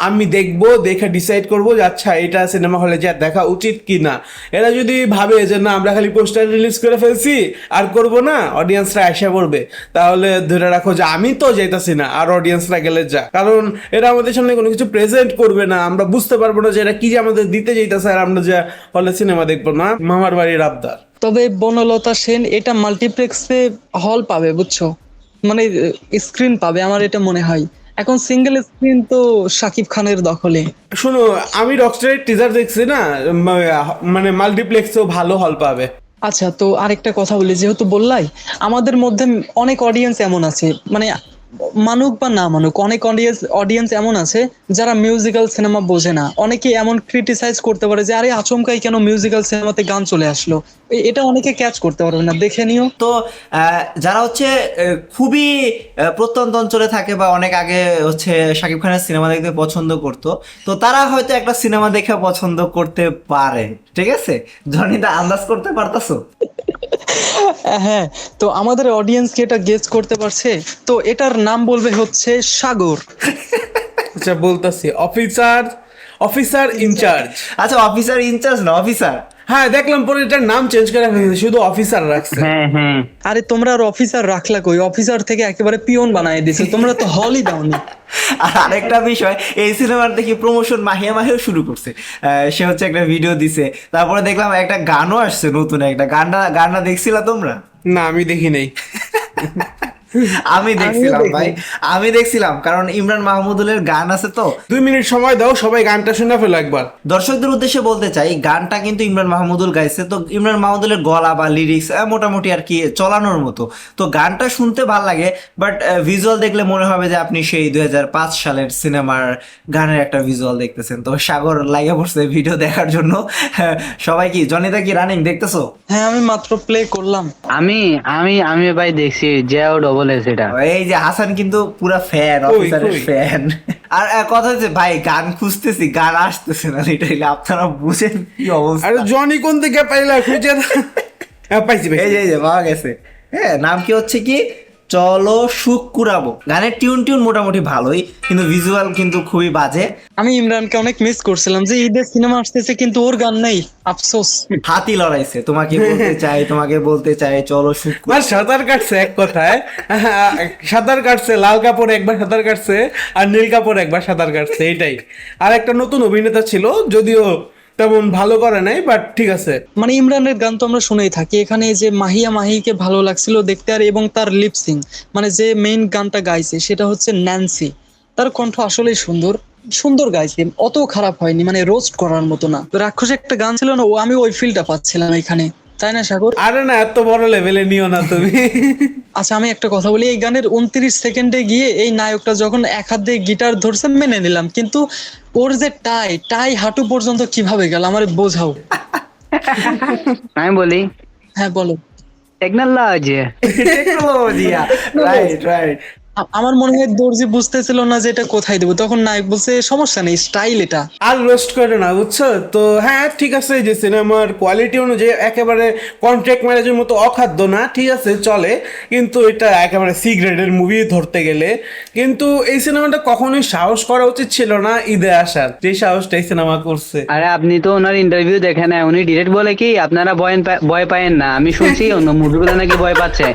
Speaker 1: আমি দেখবো, দেখে ডিসাইড করবো যে আচ্ছা এটা সিনেমা হলে যা দেখা উচিত কি না। এরা যদি ভাবে যে না আমরা খালি পোস্টার রিলিজ করে ফেলছি আর করব না, অডিয়েন্সরা আশা করবে, তাহলে ধরে রাখো যে আমি তো যাইতাছি না, আর অডিয়েন্সরা গেলে যা। কারণ এরা আমাদের সামনে কোনো কিছু প্রেজেন্ট করবে না, আমরা বুঝতে পারবো না যে এরা কি যে আমাদের দিতে যাইতেছে, আর আমরা যা হলে সিনেমা দেখবো না। মামার বাড়ির আবদার।
Speaker 2: তবে বনলতা সেন এটা মাল্টিপ্লেক্সে হল পাবে, বুঝছো, মানে স্ক্রিন পাবে আমার এটা মনে হয়। এখন সিঙ্গেল স্ক্রিন তো শাকিব খানের দখলে।
Speaker 1: শোনো, আমি রকস্টারের টিজার দেখছি না, মানে মাল্টিপ্লেক্সেও ভালো হল পাবে।
Speaker 2: আচ্ছা, তো আরেকটা কথা বলি, যেহেতু বললাই আমাদের মধ্যে অনেক অডিয়েন্স এমন আছে, মানে মানুক বা না মানুক, অনেক অডিয়েন্স এমন আছে যারা মিউজিক্যাল সিনেমা বোঝে না। অনেকে এমন ক্রিটিসাইজ করতে পারে যে আরে আচমকাই কেন মিউজিক্যাল সিনেমাতে গান চলে আসলো, এটা অনেকে ক্যাচ করতে পারবে না, দেখে নিও।
Speaker 3: তো যারা হচ্ছে খুবই প্রত্যন্ত অঞ্চলে থাকে বা অনেক আগে হচ্ছে শাকিব খানের সিনেমা দেখতে পছন্দ করতো, তো তারা হয়তো একটা সিনেমা দেখে পছন্দ করতে পারে। ঠিক আছে, জনিদা আন্দাজ করতে পারতাছো?
Speaker 2: হ্যাঁ, তো আমাদের অডিয়েন্স কি এটা গেস করতে পারছে? তো এটার নাম বলবে হচ্ছে সাগর।
Speaker 1: আচ্ছা বলতাছি, অফিসার ইনচার্জ।
Speaker 3: আচ্ছা, অফিসার ইনচার্জ না, অফিসার।
Speaker 1: হ্যাঁ, দেখলাম পরে এটার নাম চেঞ্জ করে ফেলেছে, শুধু অফিসার রাখছে।
Speaker 4: হ্যাঁ হ্যাঁ,
Speaker 2: আরে তোমরা আর অফিসার রাখলা কই? অফিসার থেকে একেবারে পিয়ন বানায় দিছে, তোমরা তো হলই দাওনি।
Speaker 3: আর আরেকটা বিষয়, এই সিনেমার দেখি প্রমোশন মাহিয়া মাহিও শুরু করছে। সে হচ্ছে একটা ভিডিও দিছে, তারপরে দেখলাম একটা গানও আসছে, নতুন একটা। গানটা দেখছিলা তোমরা?
Speaker 1: না, আমি দেখি নাই।
Speaker 3: আমি দেখছিলাম ভাই, আমি দেখছিলাম, কারণ ইমরান মাহমুদুলের গান আছে তো।
Speaker 1: 2 মিনিট সময় দাও, সবাই গানটা শুনে ফেলো একবার।
Speaker 3: দর্শকদের উদ্দেশ্যে বলতে চাই, গানটা কিন্তু ইমরান মাহমুদুল গাইছে। তো ইমরান মাহমুদুলের গলা বা লিরিক্স মোটামুটি আর কি চলানোর মতো। তো গানটা শুনতে ভালো লাগে, বাট ভিজুয়াল দেখলে মনে হবে যে আপনি সেই 2005 সালের সিনেমার গানের একটা ভিজুয়াল দেখতেছেন। তো সাগর লাগে পড়ছে ভিডিও দেখার জন্য। সবাই কি, জনিদা কি রানিং দেখতেছো?
Speaker 2: হ্যাঁ, আমি মাত্র প্লে করলাম।
Speaker 4: আমি আমি আমি ভাই দেখছি জিয়াও ডবল এস এটা।
Speaker 3: এই যে হাসান কিন্তু পুরা ফ্যান, অফিসারের ফ্যান। আর কথা হচ্ছে ভাই, গান খুঁজতেছি, গান আসতেছে না, এটা আপনারা বুঝেন কি অবস্থা।
Speaker 1: আরে জনি কোন থেকে পাইলা খুঁজে? হ্যাঁ, পাইছি।
Speaker 3: এই যে পাওয়া গেছে। হ্যাঁ, নাম কি হচ্ছে কি, চলো সুখ কুড়াবো। গানের টিউন মোটামুটি ভালোই, কিন্তু ভিজুয়াল কিন্তু খুবই বাজে।
Speaker 2: আমি ইমরানকে অনেক মিস করছিলাম যে ঈদের সিনেমা আসতেছে কিন্তু ওর গান নেই, আফসোস।
Speaker 3: হাতি লড়াইছে, তোমাকে বলতে চাই চলো সুখ কুড়াবো।
Speaker 1: আর সাঁতার কাটছে এক কথায়, সাঁতার কাটছে, লাল কাপড়ে একবার সাঁতার কাটছে আর নীল কাপড়ে একবার সাঁতার কাটছে, এটাই। আর একটা নতুন অভিনেতা ছিল, যদিও তেমন ভালো করে নাই, বাট ঠিক আছে।
Speaker 2: মানে ইমরানের গান তো আমরা শুনেই থাকি, এখানে যে মাহিকে ভালো লাগছিল দেখতে, আর এবং তার লিপসিং, মানে যে মেইন গানটা গাইছে সেটা হচ্ছে ন্যান্সি। তার কণ্ঠ আসলেই সুন্দর গাইছে, অত খারাপ হয়নি, মানে রোস্ট করার মতো না। রাক্ষস একটা গান ছিল না, আমি ওই ফিলটা পাচ্ছিলাম এখানে, তাই না সাগর?
Speaker 1: আরে না, এত বড় লেভেলে নিও না তুমি।
Speaker 2: আচ্ছা, আমি একটা কথা বলি, এই গানের 29 সেকেন্ডে গিয়ে এই নায়কটা যখন এক হাত দিয়ে গিটার ধরছে মেনে নিলাম, কিন্তু ওর যে টাই হাঁটু পর্যন্ত কিভাবে গেল আমার বোঝাও।
Speaker 4: আমি বলি,
Speaker 2: হ্যাঁ বলো।
Speaker 4: টেকনোলজি।
Speaker 3: Technology, right.
Speaker 2: আমার মনে হয় দর্জি বুঝতেছিল না যে এটা কোথায় দেবো, তখন নায়ক বলছে সমস্যা নেই, স্টাইল এটা।
Speaker 1: আর রোস্ট করে না, বুঝছো তো। হ্যাঁ ঠিক আছে, যে সিনেমার কোয়ালিটি অনুযায়ী একেবারে কন্ট্রাক্ট ম্যারেজের মতো অখাদ্য না, ঠিক আছে চলে, কিন্তু এটা একেবারে সি গ্রেডের মুভি ধরতে গেলে। কিন্তু এই সিনেমাটা কখনোই সাহস করা উচিত ছিল না ঈদে আসার, যে সাহসটা এই সিনেমা করছে।
Speaker 4: আরে আপনি তো ওনার ইন্টারভিউ দেখেন না, উনি ডিরেক্ট বলে কি আপনারা ভয় পায়েন না, আমি শুনছি অন্য মুভিগুলো নাকি ভয় পাচ্ছে,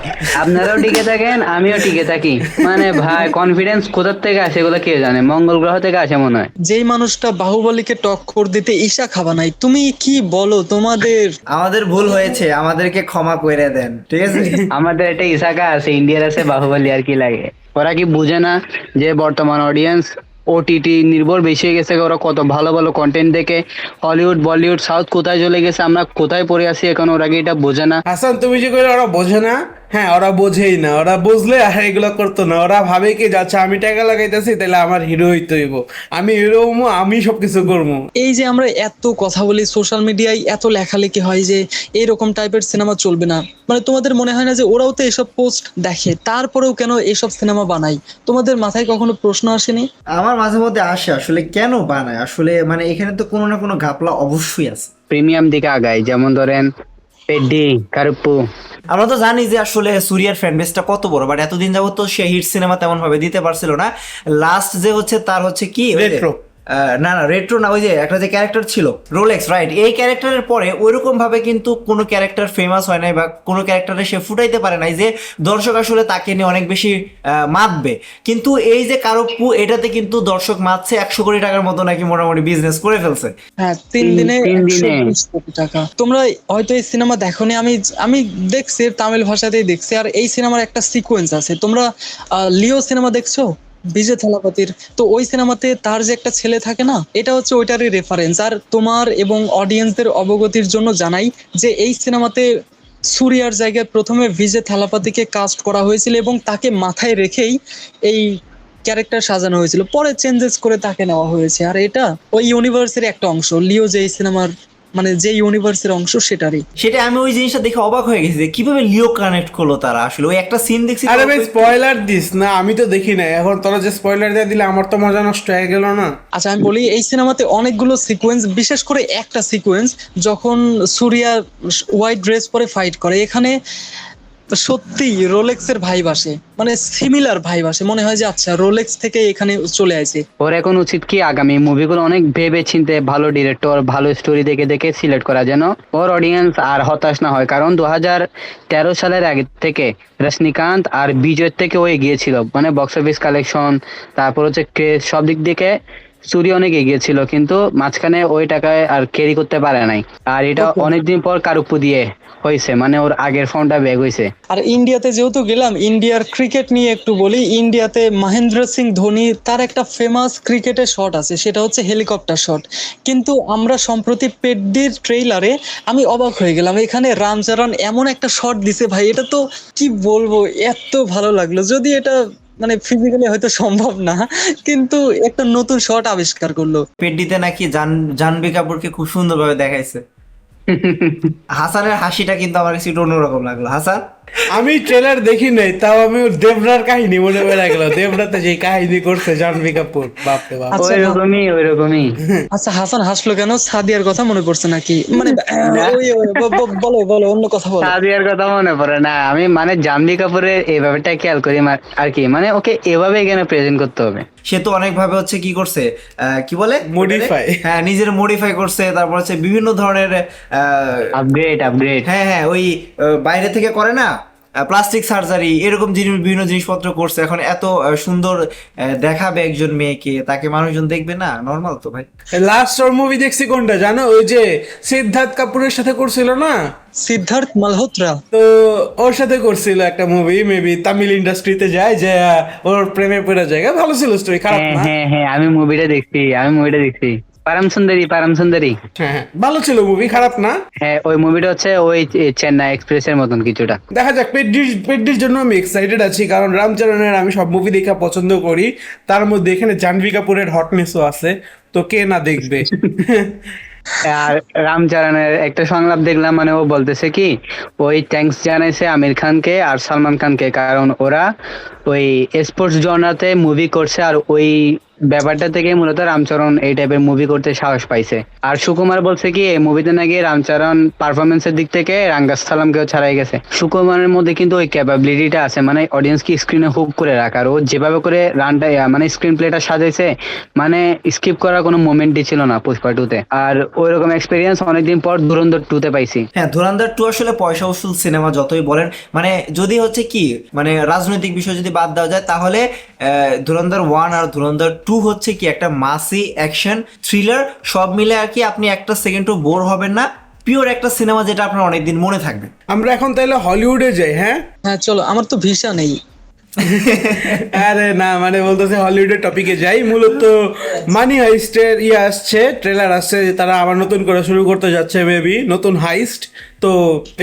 Speaker 4: আপনারাও টিকে থাকেন আমিও টিকে থাকি। মানে ভাই কনফিডেন্স কোথার থেকে আসে এগুলো কে জানে, মঙ্গল গ্রহ থেকে আসে মনে হয়।
Speaker 2: যেই মানুষটা বাহুবলীকে টক্কর দিতে ঈশা খাবা নাই, তুমি কি বলো?
Speaker 3: আমাদের ভুল হয়েছে, আমাদেরকে ক্ষমা করে দেন, ঠিক আছে?
Speaker 4: আমাদের একটা ইসাকা আছে, ইন্ডিয়ার আছে বাহুবলী, আর কি লাগে। ওরা কি বুঝে না যে বর্তমান অডিয়েন্স ওটিটি নির্ভর বেশি হয়ে গেছে, ওরা কত ভালো ভালো কন্টেন্ট দেখে হলিউড বলিউড সাউথ কোথায় চলে গেছে, আমরা কোথায় পড়ে আছি এখন, ওরা কি এটা বোঝে না?
Speaker 1: হাসান তুমি যে কইলে ওরা বোঝে না, হ্যাঁ ওরা বোঝেই না, ওরা বুঝলে আর এগুলো করতো না। ওরা ভাবে কি যাচ্ছে আমি টাকা লাগাইতেছি তাহলে আমার হিরো হইতে হইব, আমি হিরো হবো, আমি সবকিছু করবো।
Speaker 2: এই যে আমরা এত কথা বলি, সোশ্যাল মিডিয়ায় এত লেখালেখি হয় যে এরকম টাইপের সিনেমা চলবে না, মানে তোমাদের মনে হয় না যে ওরাও তো এসব পোস্ট দেখে, তারপরেও কেন এসব সিনেমা বানাই? তোমাদের মাথায় কখনো প্রশ্ন আসেনি?
Speaker 3: আমার মাঝে মধ্যে আসে আসলে কেন বানায় আসলে, মানে এখানে তো কোনো না কোনো ঘাপলা অবশ্যই আছে।
Speaker 4: প্রিমিয়াম দিকে আগায়, যেমন ধরেন পেড্ডি কারুপ্পু।
Speaker 3: আমরা তো জানি যে আসলে সুরিয়ার ফ্যান বেসটা কত বড়, বাট এতদিন যাবত তো সে হিট সিনেমা তেমন ভাবে দিতে পারছিল না। লাস্ট যে হচ্ছে তার হচ্ছে কি ওই যে-
Speaker 1: Retro।
Speaker 3: না না রেট্রো না, ওই যে একটা যে ক্যারেক্টার ছিল রোলেক্স, রাইট, এই ক্যারেক্টারের পরে ওইরকম ভাবে কিন্তু কোনো ক্যারেক্টার ফেমাস হয় নাই বা কোনো ক্যারেক্টারে সে ফুটাইতে পারে নাই যে দর্শক আসলে তাকে নিয়ে অনেক বেশি মাতবে। কিন্তু এই যে কারপ্পু, এটাতে কিন্তু দর্শক মাতছে, 100 কোটি টাকার মতো নাকি মোটামুটি বিজনেস করে ফেলছে।
Speaker 2: হ্যাঁ, 3 দিনে
Speaker 4: তিন দিনে।
Speaker 2: 120 কোটি টাকা। তোমরা হয়তো এই সিনেমা দেখোনি, আমি দেখছি, তামিল ভাষাতেই দেখছি। আর এই সিনেমার একটা সিকোয়েন্স আছে, তোমরা লিও সিনেমা দেখছো বিজয় থালাপতির? তো ওই সিনেমাতে তার যে একটা ছেলে থাকে না, এটা হচ্ছে ওইটারই রেফারেন্স। আর তোমার এবং অডিয়েন্সদের অবগতির জন্য জানাই যে এই সিনেমাতে সুরিয়ার জায়গায় প্রথমে বিজয় থালাপতিকে কাস্ট করা হয়েছিল এবং তাকে মাথায় রেখেই এই ক্যারেক্টার সাজানো হয়েছিল, পরে চেঞ্জেস করে তাকে নেওয়া হয়েছে। আর এটা ওই ইউনিভার্সের একটা অংশ, লিও যে এই সিনেমার মানে যে ইউনিভার্সের অংশ সেটারই।
Speaker 3: সেটা আমি ওই জিনিসটা দেখে অবাক হয়ে গেছি যে কিভাবে লিও কানেক্ট করলো তারা, আসলে ওই একটা সিন দেখছি।
Speaker 1: আরে ভাই স্পয়লার দিস না, আমি তো দেখি না, এখন তোরা যে স্পয়লার দিয়ে দিলে আমার তো মজা নষ্ট হয়ে গেল না।
Speaker 2: আচ্ছা আমি বলি, এই সিনেমাতে অনেকগুলো সিকোয়েন্স, বিশেষ করে একটা সিকোয়েন্স যখন সুরিয়া হোয়াইট ড্রেস পরে ফাইট করে, এখানে সত্যি রোলেক্সের ভাইব আসে, মানে সিমিলার ভাইব আসে, মনে হয় যে আচ্ছা রোলেক্স থেকে এখানে চলে আসে।
Speaker 4: ওর এখন উচিত কি আগামী মুভিগুলো অনেক ভেবে চিন্তে ভালো ডিরেক্টর ভালো স্টোরি দেখে দেখে সিলেক্ট করা, যেন ওর অডিয়েন্স আর হতাশ না হয়। কারণ 2013 সালের আগে থেকে রজনীকান্ত আর বিজয় থেকে ও এগিয়েছিল, মানে বক্স অফিস কালেকশন, তারপর হচ্ছে ক্রেজ, সব দিক থেকে সূর্য অনেক এগিয়েছিল, কিন্তু মাঝখানে ওই টাকায় আর ক্যারি করতে পারে নাই। আর এটা অনেকদিন পর কারুপ্পু দিয়ে হয়েছে, মানে ওর আগের ফর্মটা ব্যাক হয়েছে।
Speaker 2: আর ইন্ডিয়াতে যেহেতু গেলাম, ইন্ডিয়ার ক্রিকেট নিয়ে একটু বলি। ইন্ডিয়াতে মহেন্দ্র সিং ধোনি, তার একটা ফেমাস ক্রিকেটের শট আছে, সেটা হচ্ছে হেলিকপ্টার শট। কিন্তু আমরা সম্প্রতি পেড্ডির ট্রেইলারে আমি অবাক হয়ে গেলাম, এখানে রামচরণ এমন একটা শট দিছে ভাই, এটা তো কি বলবো, এত ভালো লাগলো। যদি এটা মানে ফিজিক্যালি হয়তো সম্ভব না, কিন্তু একটা নতুন শট আবিষ্কার করলো।
Speaker 3: পেড্ডিতে নাকি জাহ্নবী কাপুরকে খুব সুন্দরভাবে দেখাইছে। হাসানের হাসিটা কিন্তু আমার কাছে একটু অন্যরকম লাগলো। হাসান,
Speaker 1: আমি ট্রেলার দেখি নাই, তাও আমি ওর দেবরার কাহিনী মনে পড়ে গেল। দেবরাতে যে কাহিনী করছে জাহ্নবী কাপুর, বাপরে বাপ।
Speaker 2: আচ্ছা,
Speaker 4: ওইরকমই।
Speaker 2: আচ্ছা হাসান হাসলো কেন? সাদিয়ার কথা মনে পড়ছে নাকি? মানে বলো বলো, অন্য কথা বলো।
Speaker 4: সাদিয়ার কথা মনে পড়ে না, আমি মানে জাহ্নবী কাপুরের এইভাবেটা খেয়াল করি আর কি, মানে ওকে এভাবে এখানে প্রেজেন্ট করতে হবে।
Speaker 3: সে তো অনেক ভাবে হচ্ছে কি করছে, কি বলে
Speaker 1: Modify।
Speaker 3: হ্যাঁ, নিজের মডিফাই করছে, তারপর হচ্ছে বিভিন্ন ধরনের
Speaker 4: আপগ্রেড
Speaker 3: হ্যাঁ হ্যাঁ ওই বাইরে থেকে করে না প্লাস্টিক সার্জারি, এরকম বিভিন্ন জিনিসপত্র করছে। এখন এত সুন্দর দেখাবে একজন মেয়েকে, তাকে মানুষজন দেখবে না, নর্মাল তো ভাই।
Speaker 1: লাস্ট ওর মুভি দেখছি কোনটা জানো? ওই যে সিদ্ধার্থ কাপুরের সাথে করছিল না,
Speaker 2: সিদ্ধার্থ মালহোত্রা।
Speaker 1: তো ওর সাথে করছিল একটা মুভি, মেবি তামিল ইন্ডাস্ট্রিতে যায় যে ওর প্রেমে পড়ে যায়। ভালো ছিল স্টোরি, খারাপ
Speaker 4: হ্যাঁ
Speaker 1: না।
Speaker 4: হ্যাঁ হ্যাঁ, আমি মুভিটা দেখছি পারাম সুন্দরী।
Speaker 1: হ্যাঁ হ্যাঁ, ভালো ছিল মুভি, খারাপ না।
Speaker 4: হ্যাঁ, ওই মুভিটা হচ্ছে ওই চেন্নাই এক্সপ্রেসের মতন কিছুটা।
Speaker 1: দেখা যাক, পেড্ডির জন্য আমি এক্সাইটেড আছি, কারণ রামচরণের আমি সব মুভি দেখা পছন্দ করি। তার মধ্যে এখানে জাহ্নবী কাপুরের হটনেসও আছে, তো কে না দেখবে।
Speaker 4: আর রামচরণের একটা সংলাপ দেখলাম, মানে ও বলতেছে কি ওই থ্যাঙ্কস জানাইছে আমির খানকে আর সালমান খানকে, কারণ ওরা ওই স্পোর্টস জনরাতে মুভি করছে, আর ওই ব্যাপারটা থেকে মূলত রামচরণ এই টাইপের মুভি করতে সাহস পাইছে। আর সুকুমার বলছে কি এই মুভিতে নাকি রামচরণ পারফরমেন্সের দিক থেকে রাঙ্গাস সালামকেও ছাড়াই গেছে। সুকুমারের মধ্যে কিন্তু ওই ক্যাপাবিলিটিটা আছে, মানে অডিয়েন্সকে স্ক্রিনে হুক করে রাখার। ও যেভাবে করে রানটা মানে স্ক্রিন প্লেটা সাজাইছে, মানে স্কিপ করার কোনো মোমেন্টই ছিল না পুষ্পা 2 তে। আর ওইরকম এক্সপিরিয়েন্স অনেকদিন পর ধুরন্ধর 2 তে পাইছি।
Speaker 3: হ্যাঁ, ধুরন্ধর 2 আসলে পয়সা উসুল সিনেমা যতই বলেন, মানে যদি হচ্ছে কি মানে রাজনৈতিক বিষয় যদি বাদ দেওয়া যায়, তাহলে ধুরন্ধর 1 আর ধুরন্ধর 2 হচ্ছে কি একটা মাসি অ্যাকশন থ্রিলার, সব মিলে আর কি আপনি একটা সেকেন্ডও বোর হবেন না। পিওর একটা সিনেমা যেটা আপনার অনেকদিন মনে থাকবে।
Speaker 1: আমরা এখন তাহলে হলিউডে যাই। হ্যাঁ
Speaker 2: হ্যাঁ চলো, আমার তো ভিসা নেই।
Speaker 1: আরে না, মানে বলতেছে হলিউডের টপিকে যাই। মূলত মানি হাইস্টের আসছে, ট্রেলার আসছে, তারা আবার নতুন করে শুরু করতে যাচ্ছে মেবি নতুন হাইস্ট। তো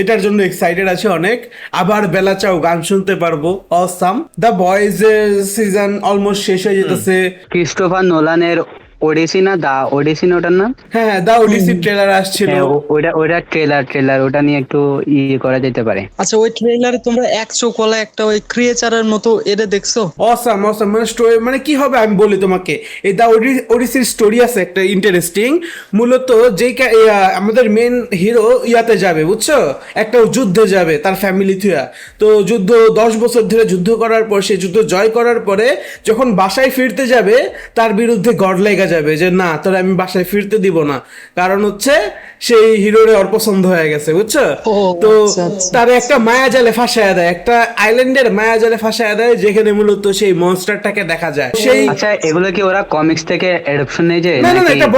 Speaker 1: এটার জন্য এক্সাইটেড আছে অনেক। আবার বেলা চাও গান শুনতে পারবো, অসাম। দ্য বয়েজ এর সিজন অলমোস্ট শেষ হয়ে যেতেছে।
Speaker 4: ক্রিস্টোফার নোলানের ওডিসি না দা ওডিসি না ওটার নাম?
Speaker 1: হ্যাঁ হ্যাঁ, দ্য ওডিসি ট্রেলার আসছিল।
Speaker 4: হ্যাঁ, ওটা ট্রেলার ওটা নিয়ে একটু করা যেতে পারে।
Speaker 2: আচ্ছা, ওই ট্রেলারে তোমরা এক চোখওয়ালা একটা ওই ক্রিয়েচারের মতো এটা দেখছো?
Speaker 1: অসাম অসাম, মানে স্টোরি মানে কি হবে আমি বলি তোমাকে। এই দ্য ওডিসির স্টোরি আছে একটা ইন্টারেস্টিং। মূলত যেই আমাদের মেন হিরো ইয়াতে যাবে বুঝছো, একটা যুদ্ধে যাবে তার ফ্যামিলি থুয়া। তো যুদ্ধ 10 বছর ধরে যুদ্ধ করার পর, সে যুদ্ধ জয় করার পরে যখন বাসায় ফিরতে যাবে, তার বিরুদ্ধে গড লেগে যাবে যে না তোরা আমি বাসায় ফিরতে দিব না, কারণ হচ্ছে সেই হিরোরে ওর পছন্দ হয়ে গেছে বুঝছো।
Speaker 2: ও,
Speaker 1: তো
Speaker 2: আচ্ছা, আচ্ছা।
Speaker 1: তার একটা মায়াজালে ফাঁসায় দেয়, একটা আইল্যান্ডের মায়াজালে ফাঁসায় দেয়, যেখানে মূলত সেই মনস্টারটাকে দেখা যায়। সেই
Speaker 4: আচ্ছা, এগুলো কি ওরা কমিক্স থেকে অ্যাডাপশন নিয়েছে
Speaker 1: না না না,
Speaker 4: নাকি?
Speaker 1: একটা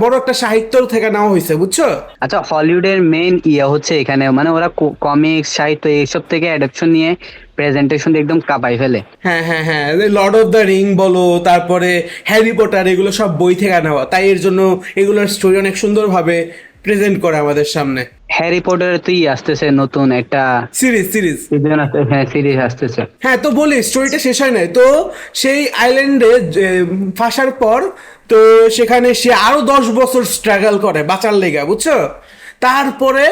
Speaker 1: বড় একটা সাহিত্য থেকে নেওয়া হয়েছে বুঝছো।
Speaker 4: আচ্ছা, হলিউডের মেইন হচ্ছে এখানে, মানে ওরা কমিক্স সাহিত্য এইসব থেকে অ্যাডাপশন নিয়ে প্রেজেন্টেশন একদম কাঁপাই ফেলে।
Speaker 1: হ্যাঁ হ্যাঁ হ্যাঁ, লর্ড অফ দ্য রিং বলো, তারপরে হ্যারি পটার, এগুলো সব বই থেকে নেওয়া, তাই এর জন্য এগুলোর স্টোরি অনেক সুন্দরভাবে প্রেজেন্ট করে আমাদের সামনে।
Speaker 4: হ্যারি পটারের তুই আসতেছে নতুন একটা
Speaker 1: সিরিজ
Speaker 4: সিজন আসতেছে, হ্যাঁ সিরিজ আসতেছে।
Speaker 1: হ্যাঁ, তো বলি স্টোরিটা শেষ হয় নাই তো। সেই আইল্যান্ডে ফাঁসার পর তো সেখানে সে আরো 10 বছর স্ট্রাগল করে বাঁচার লেগা বুঝছো। তারপরে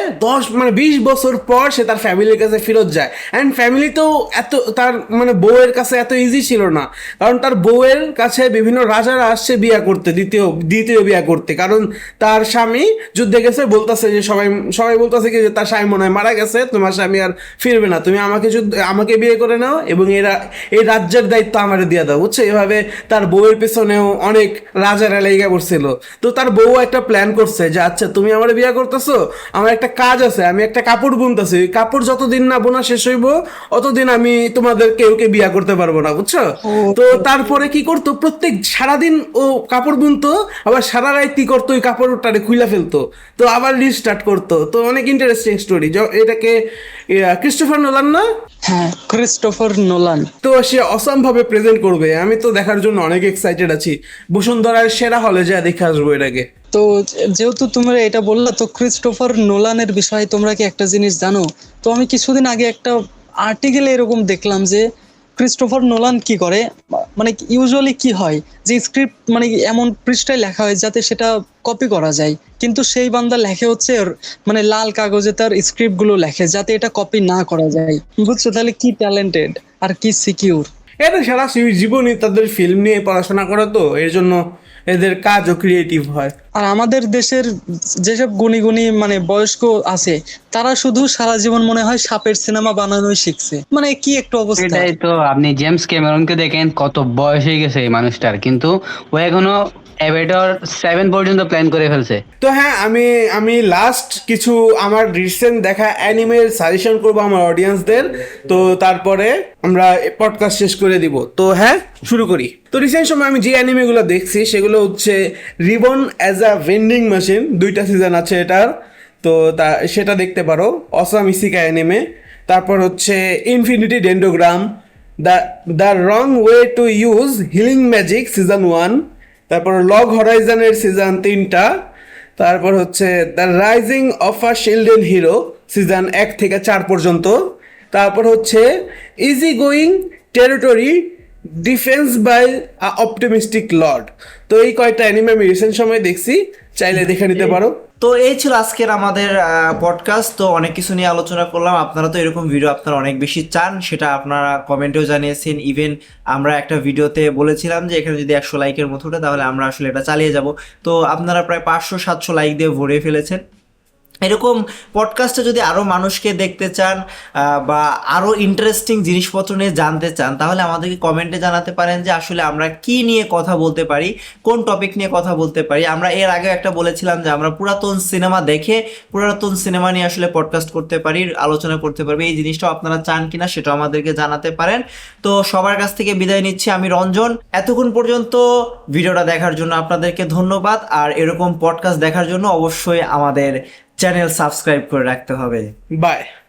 Speaker 1: 20 বছর পর সে তার ফ্যামিলির কাছে ফেরত যায়। অ্যান্ড ফ্যামিলি তো এত তার মানে বউয়ের কাছে এত ইজি ছিল না, কারণ তার বউয়ের কাছে বিভিন্ন রাজারা আসছে বিয়া করতে, দ্বিতীয় বিয়া করতে, কারণ তার স্বামী যুদ্ধে গেছে। বলতেছে যে সবাই বলতেছে কি যে তার স্বামী মনে হয় মারা গেছে, তোমার স্বামী আর ফিরবে না, তুমি আমাকে বিয়ে করে নাও এবং এই রাজ্যের দায়িত্ব আমারে দিয়ে দাও বুঝছো। এভাবে তার বউয়ের পেছনেও অনেক রাজারা লেগে পড়ছিল। তো তার বউ একটা প্ল্যান করছে যে আচ্ছা তুমি আমার বিয়ে করতেছো, আমার একটা কাজ আছে, আমি একটা কাপড় বুনতেছি, কাপড় যতদিন না বোনা শেষ হইব অতদিন আমি তোমাদের কেউকে বিয়া করতে পারবো না বুঝছো। তো তারপরে কি করতো, প্রত্যেক সারাদিন ও কাপড় বুনতো, আবার সারা রাত কি করতো ওই কাপড়টারে খুইলা ফেলতো, তো আবার রিস্টার্ট করতো। তো অনেক ইন্টারেস্টিং স্টোরি। এটাকে ক্রিস্টোফার নোলান না?
Speaker 2: হ্যাঁ, ক্রিস্টোফার নোলান।
Speaker 1: তো সে অসাম ভাবে প্রেজেন্ট করবে, আমি তো দেখার জন্য অনেক এক্সাইটেড আছি। বসুন্ধরার সেরা হলে যা দেখে আসবো এটাকে।
Speaker 2: তো যেহেতু তোমরা এটা বললা, তো ক্রিস্টোফার নোলানের বিষয়ে তোমরা কি একটা জিনিস জানো? তো আমি কিছুদিন আগে একটা আর্টিকেলে এরকম দেখলাম যে ক্রিস্টোফার নোলান কি করে, মানে ইউজুয়ালি কি হয় যে স্ক্রিপ্ট মানে এমন পৃষ্ঠায় লেখা হয় যাতে সেটা কপি করা যায়, কিন্তু সেই বান্দা লেখে হচ্ছে মানে লাল কাগজে তার স্ক্রিপ্ট গুলো লেখে যাতে এটা কপি না করা যায়। বুঝছো তাহলে কি ট্যালেন্টেড আর কি সিকিউর।
Speaker 1: এটা সারা জীবনই তাদের ফিল্ম নিয়ে পড়াশোনা করে, তো এর জন্য এদের কাজও ক্রিয়েটিভ হয়।
Speaker 2: আর আমাদের দেশের যেসব গুণী গুণী মানে বয়স্ক আছে, তারা শুধু সারা জীবন মনে হয় সাপের সিনেমা বানানোই শিখছে, মানে কি একটু অবস্থা।
Speaker 4: এটাই তো, আপনি জেমস ক্যামেরনকে দেখেন, কত বয়স হয়ে গেছে এই মানুষটার, কিন্তু ও এখনো অ্যাভেটর 7 পর্যন্ত প্ল্যান করে ফেলছে।
Speaker 1: তো হ্যাঁ, আমি লাস্ট কিছু আমার রিসেন্ট দেখা অ্যানিমের সাজেশন করবো আমার অডিয়েন্সদের, তো তারপরে আমরা পডকাস্ট শেষ করে দিব। তো হ্যাঁ, শুরু করি। তো রিসেন্ট সময় আমি যে অ্যানিমেগুলো দেখছি সেগুলো হচ্ছে ribbon as a vending machine, 2টা সিজন আছে এটার, তো সেটা দেখতে পারো, অসাম ইসিকা অ্যানিমে। তারপর হচ্ছে infinity dendrogram, the wrong way to use healing magic season 1। তারপর লগ হরাইজনের সিজন 3টা। তারপর হচ্ছে the rising of a shield hero season 1 থেকে 4 পর্যন্ত। তারপর হচ্ছে easy going territory defence by a optimistic lord. তো এই কয়টা অ্যানিমে আমি রিসেন্ট সময় দেখছি। চাইলে দেখে নিতে পারো।
Speaker 3: তো এই ছিল আজকের আমাদের পডকাস্ট। তো অনেক কিছু নিয়ে আলোচনা করলাম। আপনারা তো এরকম ভিডিও আপনারা অনেক বেশি চান, সেটা আপনারা কমেন্টেও জানিয়েছেন। ইভেন আমরা একটা ভিডিওতে বলেছিলাম যে এখানে যদি 100 লাইকের মতো ওঠে তাহলে আমরা আসলে এটা চালিয়ে যাব। তো আপনারা প্রায় 500-700 লাইক দিয়ে ভরে ফেলেছেন। এরকম পডকাস্টে যদি আরও মানুষকে দেখতে চান বা আরও ইন্টারেস্টিং জিনিসপত্র নিয়ে জানতে চান, তাহলে আমাদেরকে কমেন্টে জানাতে পারেন যে আসলে আমরা কি নিয়ে কথা বলতে পারি, কোন টপিক নিয়ে কথা বলতে পারি। আমরা এর আগে একটা বলেছিলাম যে আমরা পুরাতন সিনেমা দেখে পুরাতন সিনেমা নিয়ে আসলে পডকাস্ট করতে পারি, আলোচনা করতে পারবি। এই জিনিসটাও আপনারা চান কিনা সেটাও আমাদেরকে জানাতে পারেন। তো সবার কাছ থেকে বিদায় নিচ্ছি, আমি রঞ্জন। এতক্ষণ পর্যন্ত ভিডিওটা দেখার জন্য আপনাদেরকে ধন্যবাদ। আর এরকম পডকাস্ট দেখার জন্য অবশ্যই আমাদের চ্যানেল সাবস্ক্রাইব করে রাখতে হবে।
Speaker 1: বাই।